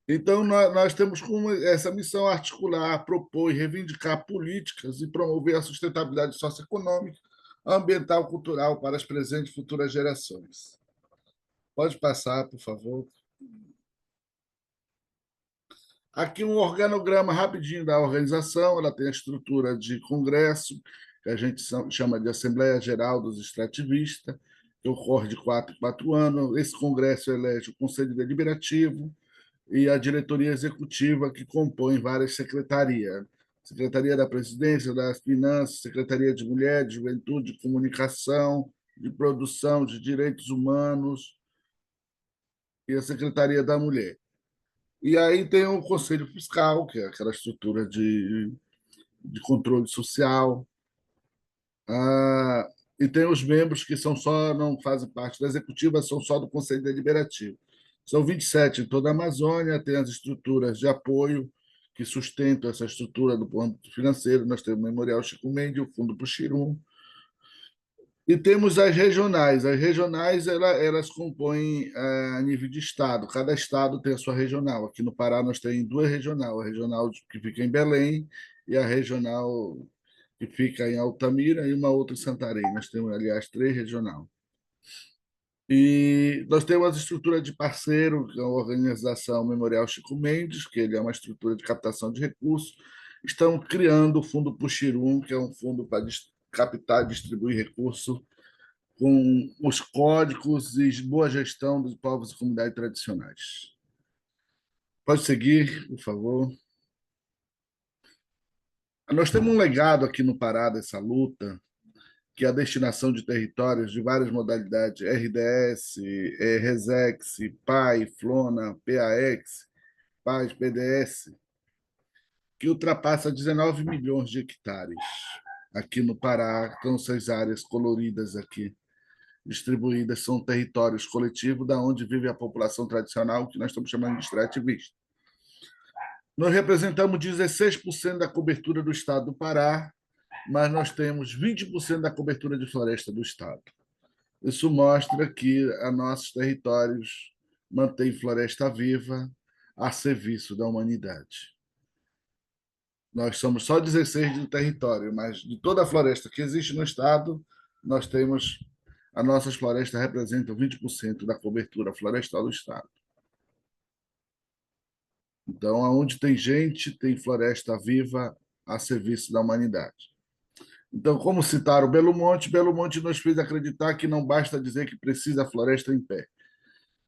Então, nós temos como essa missão articular, propor e reivindicar políticas e promover a sustentabilidade socioeconômica, ambiental e cultural para as presentes e futuras gerações. Pode passar, por favor. Aqui um organograma rapidinho da organização, ela tem a estrutura de congresso, que a gente chama de Assembleia Geral dos Extrativistas, que ocorre de 4 em 4 anos. Esse congresso elege o Conselho Deliberativo e a diretoria executiva, que compõe várias secretarias. Secretaria da Presidência, das Finanças, Secretaria de Mulher, de Juventude, de Comunicação, de Produção, de Direitos Humanos e a Secretaria da Mulher. E aí tem o Conselho Fiscal, que é aquela estrutura de controle social. E tem os membros que são só, não fazem parte da executiva, são só do Conselho Deliberativo. São 27 em toda a Amazônia, tem as estruturas de apoio que sustentam essa estrutura do ponto financeiro. Nós temos o Memorial Chico Mendes, o Fundo Puxirum, e temos as regionais. As regionais elas compõem a nível de estado. Cada estado tem a sua regional. Aqui no Pará nós temos 2 regionais. A regional que fica em Belém e a regional que fica em Altamira e uma outra em Santarém. Nós temos, aliás, 3 regionais. E nós temos a estrutura de parceiro, que é a organização Memorial Chico Mendes, que ele é uma estrutura de captação de recursos. Estão criando o Fundo Puxirum, que é um fundo para captar e distribuir recursos com os códigos e boa gestão dos povos e comunidades tradicionais. Pode seguir, por favor. Nós temos um legado aqui no Pará dessa luta, que é a destinação de territórios de várias modalidades, RDS, RESEX, PAI, FLONA, PAEX, PAS, PDS, que ultrapassa 19 milhões de hectares. Aqui no Pará, estão essas áreas coloridas aqui, distribuídas, são territórios coletivos da onde vive a população tradicional, que nós estamos chamando de extrativista. Nós representamos 16% da cobertura do estado do Pará, mas nós temos 20% da cobertura de floresta do estado. Isso mostra que os nossos territórios mantêm floresta viva a serviço da humanidade. Nós somos só 16 do território, mas de toda a floresta que existe no estado, nós temos as nossas florestas representam 20% da cobertura florestal do estado. Então, aonde tem gente, tem floresta viva a serviço da humanidade. Então, como citaram Belo Monte nos fez acreditar que não basta dizer que precisa a floresta em pé.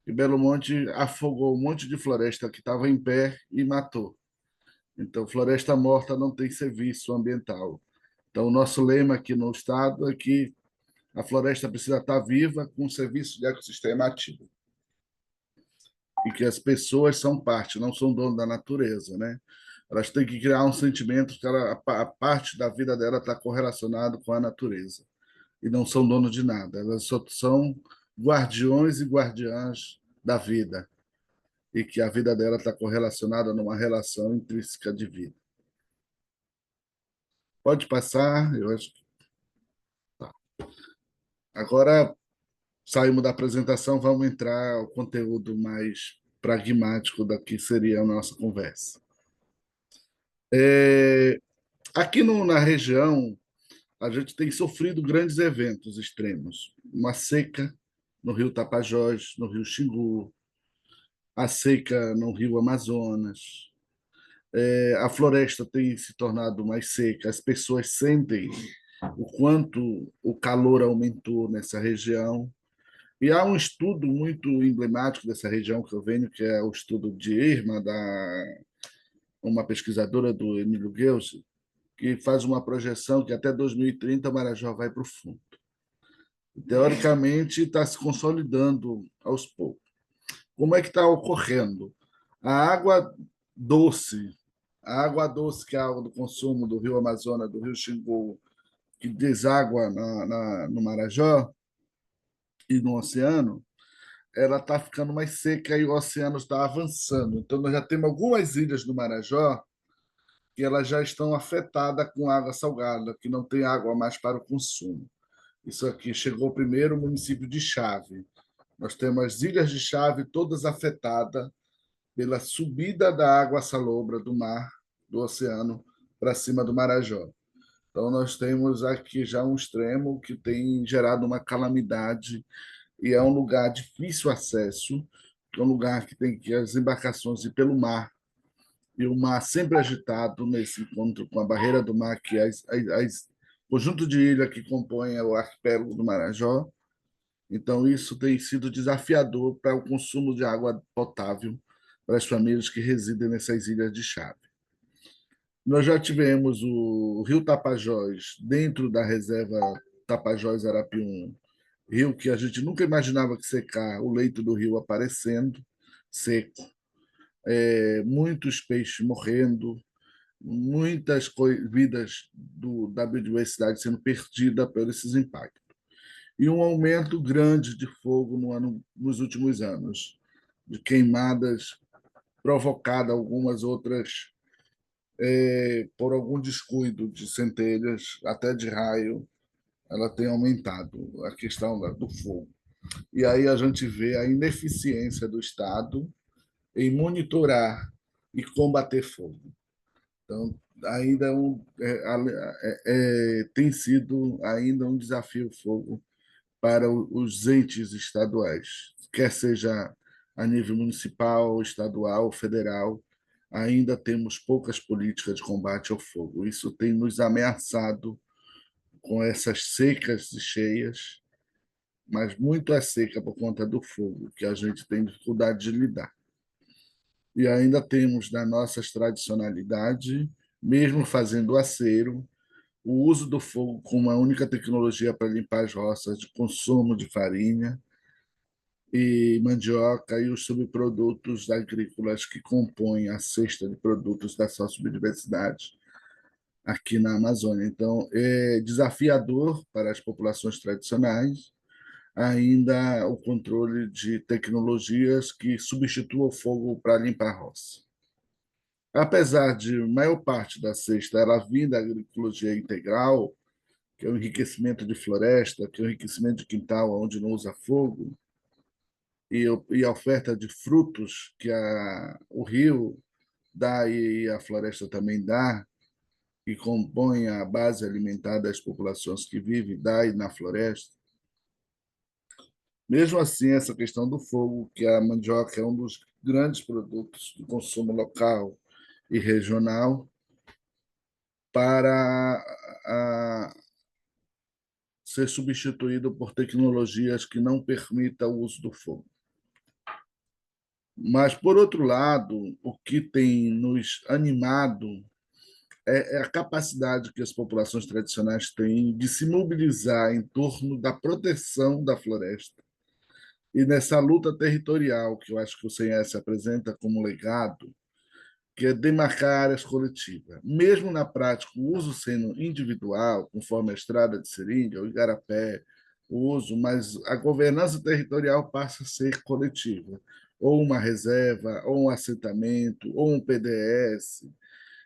E Belo Monte afogou um monte de floresta que estava em pé e matou. Então, floresta morta não tem serviço ambiental. Então, o nosso lema aqui no estado é que a floresta precisa estar viva com um serviço de ecossistema ativo. E que as pessoas são parte, não são dono da natureza, né? Elas têm que criar um sentimento que a parte da vida dela está correlacionada com a natureza. E não são donos de nada. Elas só são guardiões e guardiãs da vida. E que a vida dela está correlacionada numa relação intrínseca de vida. Pode passar, eu acho que tá. Agora, saímos da apresentação, vamos entrar ao conteúdo mais pragmático da que seria a nossa conversa. Aqui na região, a gente tem sofrido grandes eventos extremos. Uma seca no rio Tapajós, no rio Xingu, a seca no rio Amazonas. A floresta tem se tornado mais seca, as pessoas sentem o quanto o calor aumentou nessa região. E há um estudo muito emblemático dessa região que eu venho, que é o estudo de Irma, uma pesquisadora do Emílio Geuze, que faz uma projeção que até 2030 o Marajó vai para o fundo. Teoricamente, está se consolidando aos poucos. Como é que está ocorrendo? A água doce, que é a água do consumo do rio Amazonas, do rio Xingu, que deságua no Marajó e no oceano, ela está ficando mais seca e o oceano está avançando. Então, nós já temos algumas ilhas do Marajó que elas já estão afetadas com água salgada, que não tem água mais para o consumo. Isso aqui chegou primeiro o município de Chave. Nós temos as ilhas de Chave todas afetadas pela subida da água salobra do mar, do oceano, para cima do Marajó. Então, nós temos aqui já um extremo que tem gerado uma calamidade e é um lugar de difícil acesso, é um lugar que tem que as embarcações ir pelo mar, e o mar sempre agitado nesse encontro com a barreira do mar, que é conjunto de ilhas que compõem o arquipélago do Marajó. Então, isso tem sido desafiador para o consumo de água potável para as famílias que residem nessas ilhas de Chave. Nós já tivemos o rio Tapajós dentro da reserva Tapajós-Arapiuns, rio que a gente nunca imaginava que secar, o leito do rio aparecendo, seco, muitos peixes morrendo, muitas vidas da biodiversidade sendo perdida por esses impactos. E um aumento grande de fogo nos últimos anos, de queimadas provocadas, algumas outras por algum descuido de centelhas, até de raio, ela tem aumentado a questão do fogo. E aí a gente vê a ineficiência do Estado em monitorar e combater fogo. Então, ainda tem sido ainda um desafio o fogo para os entes estaduais, quer seja a nível municipal, estadual, federal, ainda temos poucas políticas de combate ao fogo. Isso tem nos ameaçado com essas secas e cheias, mas muito é seca por conta do fogo, que a gente tem dificuldade de lidar. E ainda temos na nossa tradicionalidade, mesmo fazendo acero, o uso do fogo como uma única tecnologia para limpar as roças de consumo de farinha, e mandioca e os subprodutos agrícolas que compõem a cesta de produtos da sociobiodiversidade aqui na Amazônia. Então, é desafiador para as populações tradicionais ainda o controle de tecnologias que substituam o fogo para limpar a roça. Apesar de maior parte da cesta ela vir da agroecologia integral, que é o enriquecimento de floresta, que é o enriquecimento de quintal onde não usa fogo, e a oferta de frutos que o rio dá e a floresta também dá, que compõe a base alimentar das populações que vivem daí na floresta. Mesmo assim, essa questão do fogo, que a mandioca é um dos grandes produtos de consumo local e regional, para ser substituído por tecnologias que não permitam o uso do fogo. Mas, por outro lado, o que tem nos animado é a capacidade que as populações tradicionais têm de se mobilizar em torno da proteção da floresta. E nessa luta territorial, que eu acho que o CNS apresenta como legado, que é demarcar áreas coletivas. Mesmo na prática, o uso sendo individual, conforme a estrada de seringa, o igarapé, o uso, mas a governança territorial passa a ser coletiva, ou uma reserva, ou um assentamento, ou um PDS.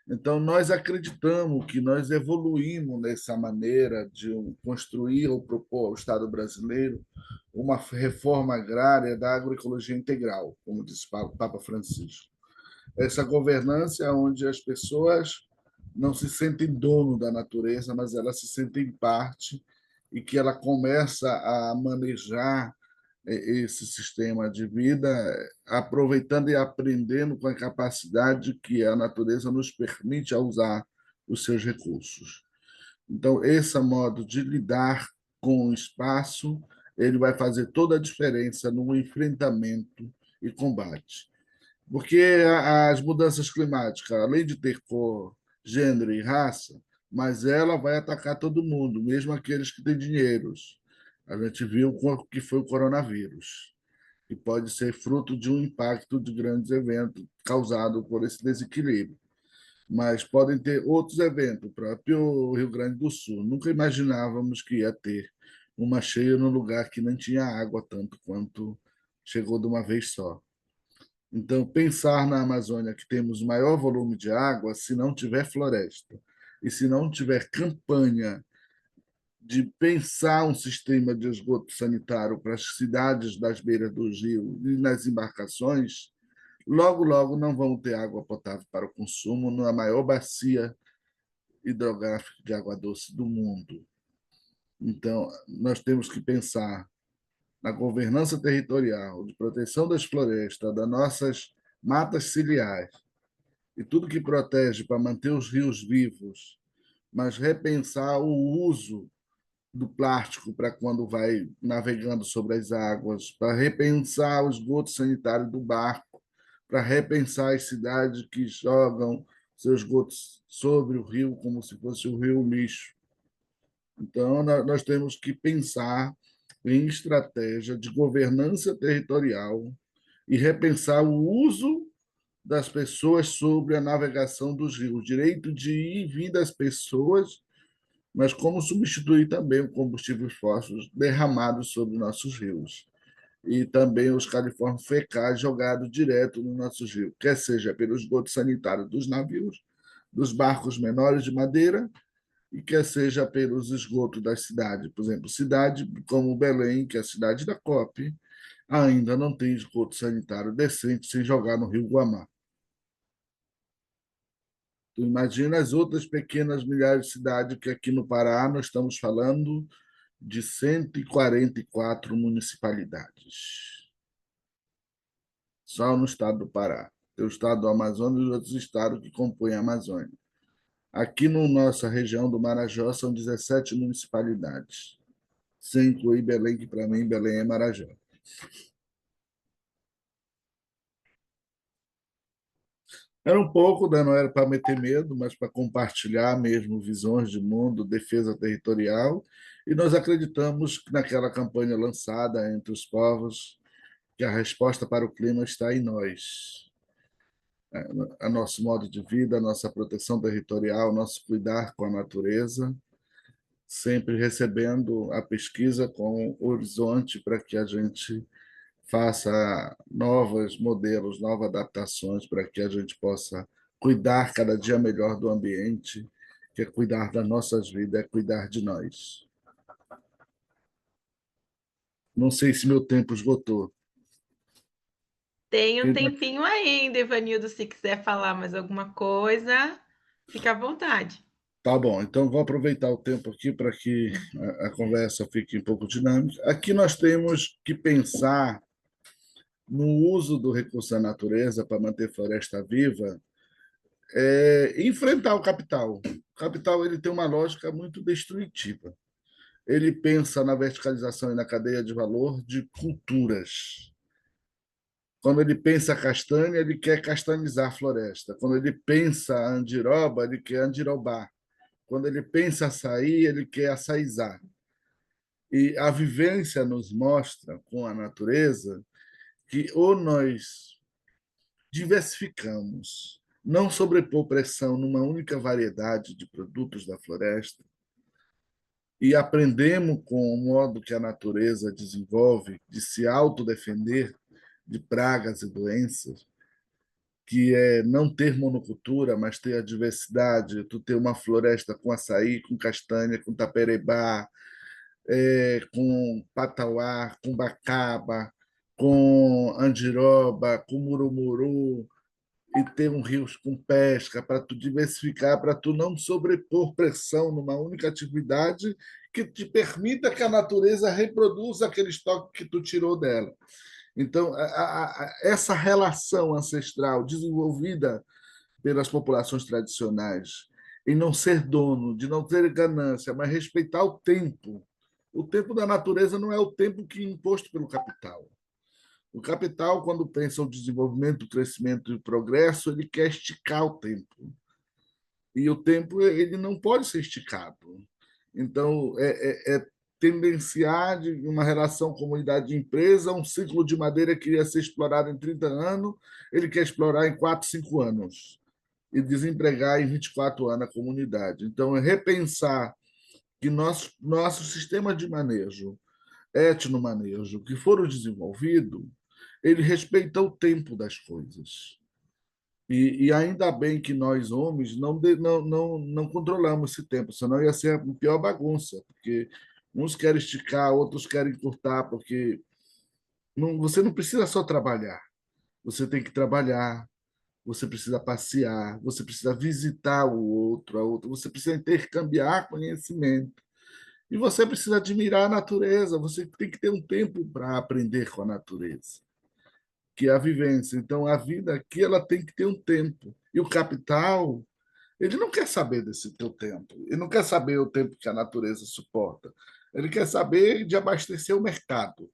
Então, nós acreditamos que nós evoluímos nessa maneira de construir ou propor ao Estado brasileiro uma reforma agrária da agroecologia integral, como disse o Papa Francisco. Essa governança onde as pessoas não se sentem dono da natureza, mas elas se sentem parte e que ela começa a manejar esse sistema de vida, aproveitando e aprendendo com a capacidade que a natureza nos permite a usar os seus recursos. Então, esse modo de lidar com o espaço, ele vai fazer toda a diferença no enfrentamento e combate. Porque as mudanças climáticas, além de ter cor, gênero e raça, mas ela vai atacar todo mundo, mesmo aqueles que têm dinheiros. A gente viu o que foi o coronavírus, que pode ser fruto de um impacto de grandes eventos causado por esse desequilíbrio. Mas podem ter outros eventos, o próprio Rio Grande do Sul. Nunca imaginávamos que ia ter uma cheia no lugar que não tinha água tanto quanto chegou de uma vez só. Então, pensar na Amazônia que temos maior volume de água, se não tiver floresta e se não tiver campanha de pensar um sistema de esgoto sanitário para as cidades das beiras do rio e nas embarcações, logo, logo não vão ter água potável para o consumo na maior bacia hidrográfica de água doce do mundo. Então, nós temos que pensar na governança territorial, de proteção das florestas, das nossas matas ciliares, e tudo que protege para manter os rios vivos, mas repensar o uso do plástico para quando vai navegando sobre as águas, para repensar o esgoto sanitário do barco, para repensar as cidades que jogam seus esgotos sobre o rio como se fosse o rio lixo. Então, nós temos que pensar em estratégia de governança territorial e repensar o uso das pessoas sobre a navegação dos rios, o direito de ir e vir das pessoas, mas como substituir também os combustíveis fósseis derramados sobre nossos rios. E também os coliformes fecais jogados direto nos nossos rios, quer seja pelo esgoto sanitário dos navios, dos barcos menores de madeira, e quer seja pelos esgotos das cidades. Por exemplo, cidade como Belém, que é a cidade da COP, ainda não tem esgoto sanitário decente sem jogar no Rio Guamá. Tu imagina as outras pequenas milhares de cidades que aqui no Pará nós estamos falando de 144 municipalidades. Só no estado do Pará. Tem o estado do Amazonas e os outros estados que compõem a Amazônia. Aqui na nossa região do Marajó são 17 municipalidades, sem incluir Belém, que para mim Belém é Marajó. Era um pouco, né? Não era para meter medo, mas para compartilhar mesmo visões de mundo, defesa territorial. E nós acreditamos que naquela campanha lançada entre os povos, que a resposta para o clima está em nós. A nosso modo de vida, a nossa proteção territorial, nosso cuidar com a natureza, sempre recebendo a pesquisa com horizonte para que a gente faça novos modelos, novas adaptações para que a gente possa cuidar cada dia melhor do ambiente, que é cuidar das nossas vidas, é cuidar de nós. Não sei se meu tempo esgotou. Tem um tempinho ainda, Ivanildo, se quiser falar mais alguma coisa, fica à vontade. Tá bom, então vou aproveitar o tempo aqui para que a conversa fique um pouco dinâmica. Aqui nós temos que pensar no uso do recurso da natureza para manter a floresta viva, enfrentar o capital. O capital ele tem uma lógica muito destrutiva. Ele pensa na verticalização e na cadeia de valor de culturas. Quando ele pensa castanha, ele quer castanizar a floresta. Quando ele pensa andiroba, ele quer andirobar. Quando ele pensa açaí, ele quer açaizar. E a vivência nos mostra, com a natureza, que ou nós diversificamos, não sobrepor pressão numa única variedade de produtos da floresta, e aprendemos com o modo que a natureza desenvolve de se autodefender de pragas e doenças, que é não ter monocultura, mas ter a diversidade, tu ter uma floresta com açaí, com castanha, com taperebá, com patauá, com bacaba, com andiroba, com murumuru, e ter um rio com pesca, para tu diversificar, para tu não sobrepor pressão numa única atividade que te permita que a natureza reproduza aquele estoque que tu tirou dela. Então, essa relação ancestral desenvolvida pelas populações tradicionais, em não ser dono, de não ter ganância, mas respeitar o tempo. O tempo da natureza não é o tempo que é imposto pelo capital. O capital, quando pensa o desenvolvimento, o crescimento e o progresso, ele quer esticar o tempo. E o tempo ele não pode ser esticado. Então, é tendenciar de uma relação comunidade-empresa, um ciclo de madeira que iria ser explorado em 30 anos, ele quer explorar em 4, 5 anos e desempregar em 24 anos a comunidade. Então, é repensar que nosso sistema de manejo, etnomanejo, que for desenvolvido, ele respeita o tempo das coisas. E ainda bem que nós, homens, não controlamos esse tempo, senão ia ser a pior bagunça, porque uns querem esticar, outros querem encurtar, porque você não precisa só trabalhar, você tem que trabalhar, você precisa passear, você precisa visitar o outro, a outra, você precisa intercambiar conhecimento. E você precisa admirar a natureza, você tem que ter um tempo para aprender com a natureza, que é a vivência. Então, a vida aqui ela tem que ter um tempo. E o capital, ele não quer saber desse teu tempo, ele não quer saber o tempo que a natureza suporta, ele quer saber de abastecer o mercado.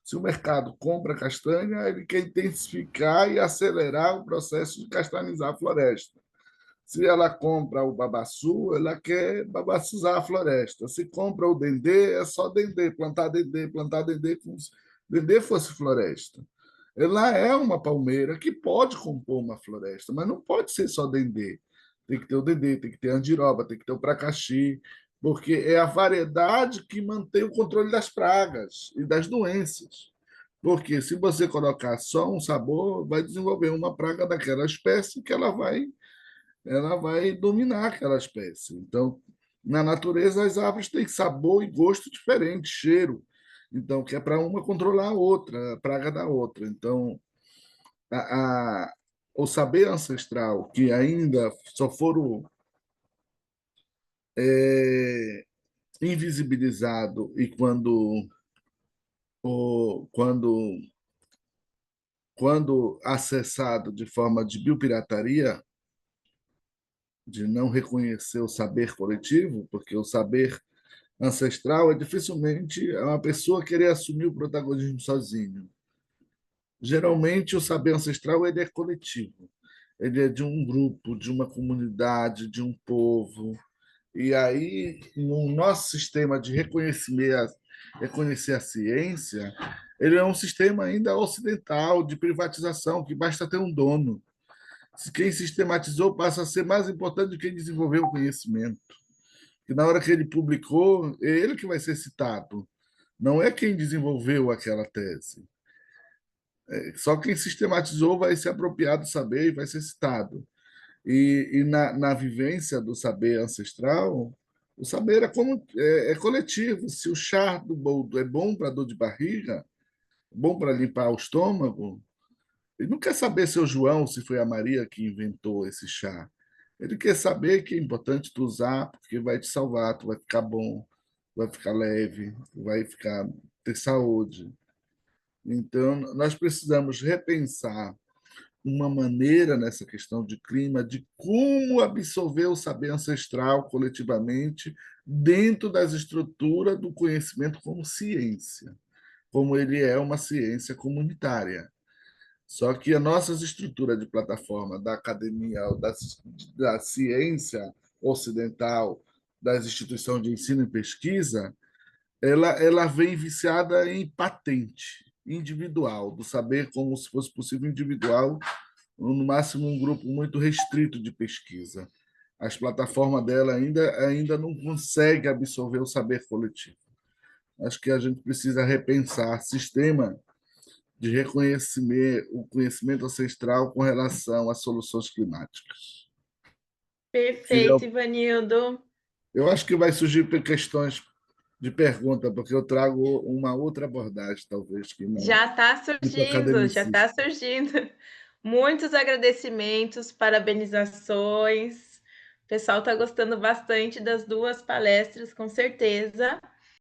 Se o mercado compra castanha, ele quer intensificar e acelerar o processo de castanizar a floresta. Se ela compra o babaçu, ela quer babaçuzar a floresta. Se compra o dendê, é só dendê, plantar dendê como se dendê fosse floresta. Ela é uma palmeira que pode compor uma floresta, mas não pode ser só dendê. Tem que ter o dendê, tem que ter a andiroba, tem que ter o pracaxi, porque é a variedade que mantém o controle das pragas e das doenças. Porque se você colocar só um sabor, vai desenvolver uma praga daquela espécie que ela vai dominar aquela espécie. Então, na natureza, as árvores têm sabor e gosto diferente, cheiro. Então, que é para uma controlar a outra, a praga da outra. Então, o saber ancestral, que ainda só foram invisibilizado e quando acessado de forma de biopirataria, de não reconhecer o saber coletivo, porque o saber ancestral é dificilmente uma pessoa querer assumir o protagonismo sozinho. Geralmente, o saber ancestral ele é coletivo. Ele é de um grupo, de uma comunidade, de um povo. E aí, no nosso sistema de reconhecer a ciência, Ele é um sistema ainda ocidental de privatização, que basta ter um dono. Quem sistematizou passa a ser mais importante do que quem desenvolveu o conhecimento. Que na hora que ele publicou, é ele que vai ser citado, não é quem desenvolveu aquela tese. Só quem sistematizou vai se apropriar do saber e vai ser citado. E na vivência do saber ancestral, o saber é coletivo. Se o chá do boldo é bom para dor de barriga, bom para limpar o estômago, ele não quer saber se é o João, se foi a Maria que inventou esse chá. Ele quer saber que é importante tu usar, porque vai te salvar, tu vai ficar bom, vai ficar leve, vai ficar ter saúde. Então, nós precisamos repensar uma maneira nessa questão de clima, de como absorver o saber ancestral coletivamente dentro das estruturas do conhecimento como ciência, como ele é uma ciência comunitária. Só que a nossa estrutura de plataforma da academia, da ciência ocidental, das instituições de ensino e pesquisa, ela vem viciada em patente individual, do saber como se fosse possível individual, no máximo um grupo muito restrito de pesquisa. As plataformas dela ainda não conseguem absorver o saber coletivo. Acho que a gente precisa repensar sistema de reconhecer o conhecimento ancestral com relação às soluções climáticas. Perfeito, Ivanildo. Eu acho que vai surgir questões de pergunta, porque eu trago uma outra abordagem, talvez, que não já está muito surgindo, já está academicista. surgindo. Muitos agradecimentos, parabenizações. O pessoal está gostando bastante das duas palestras, com certeza.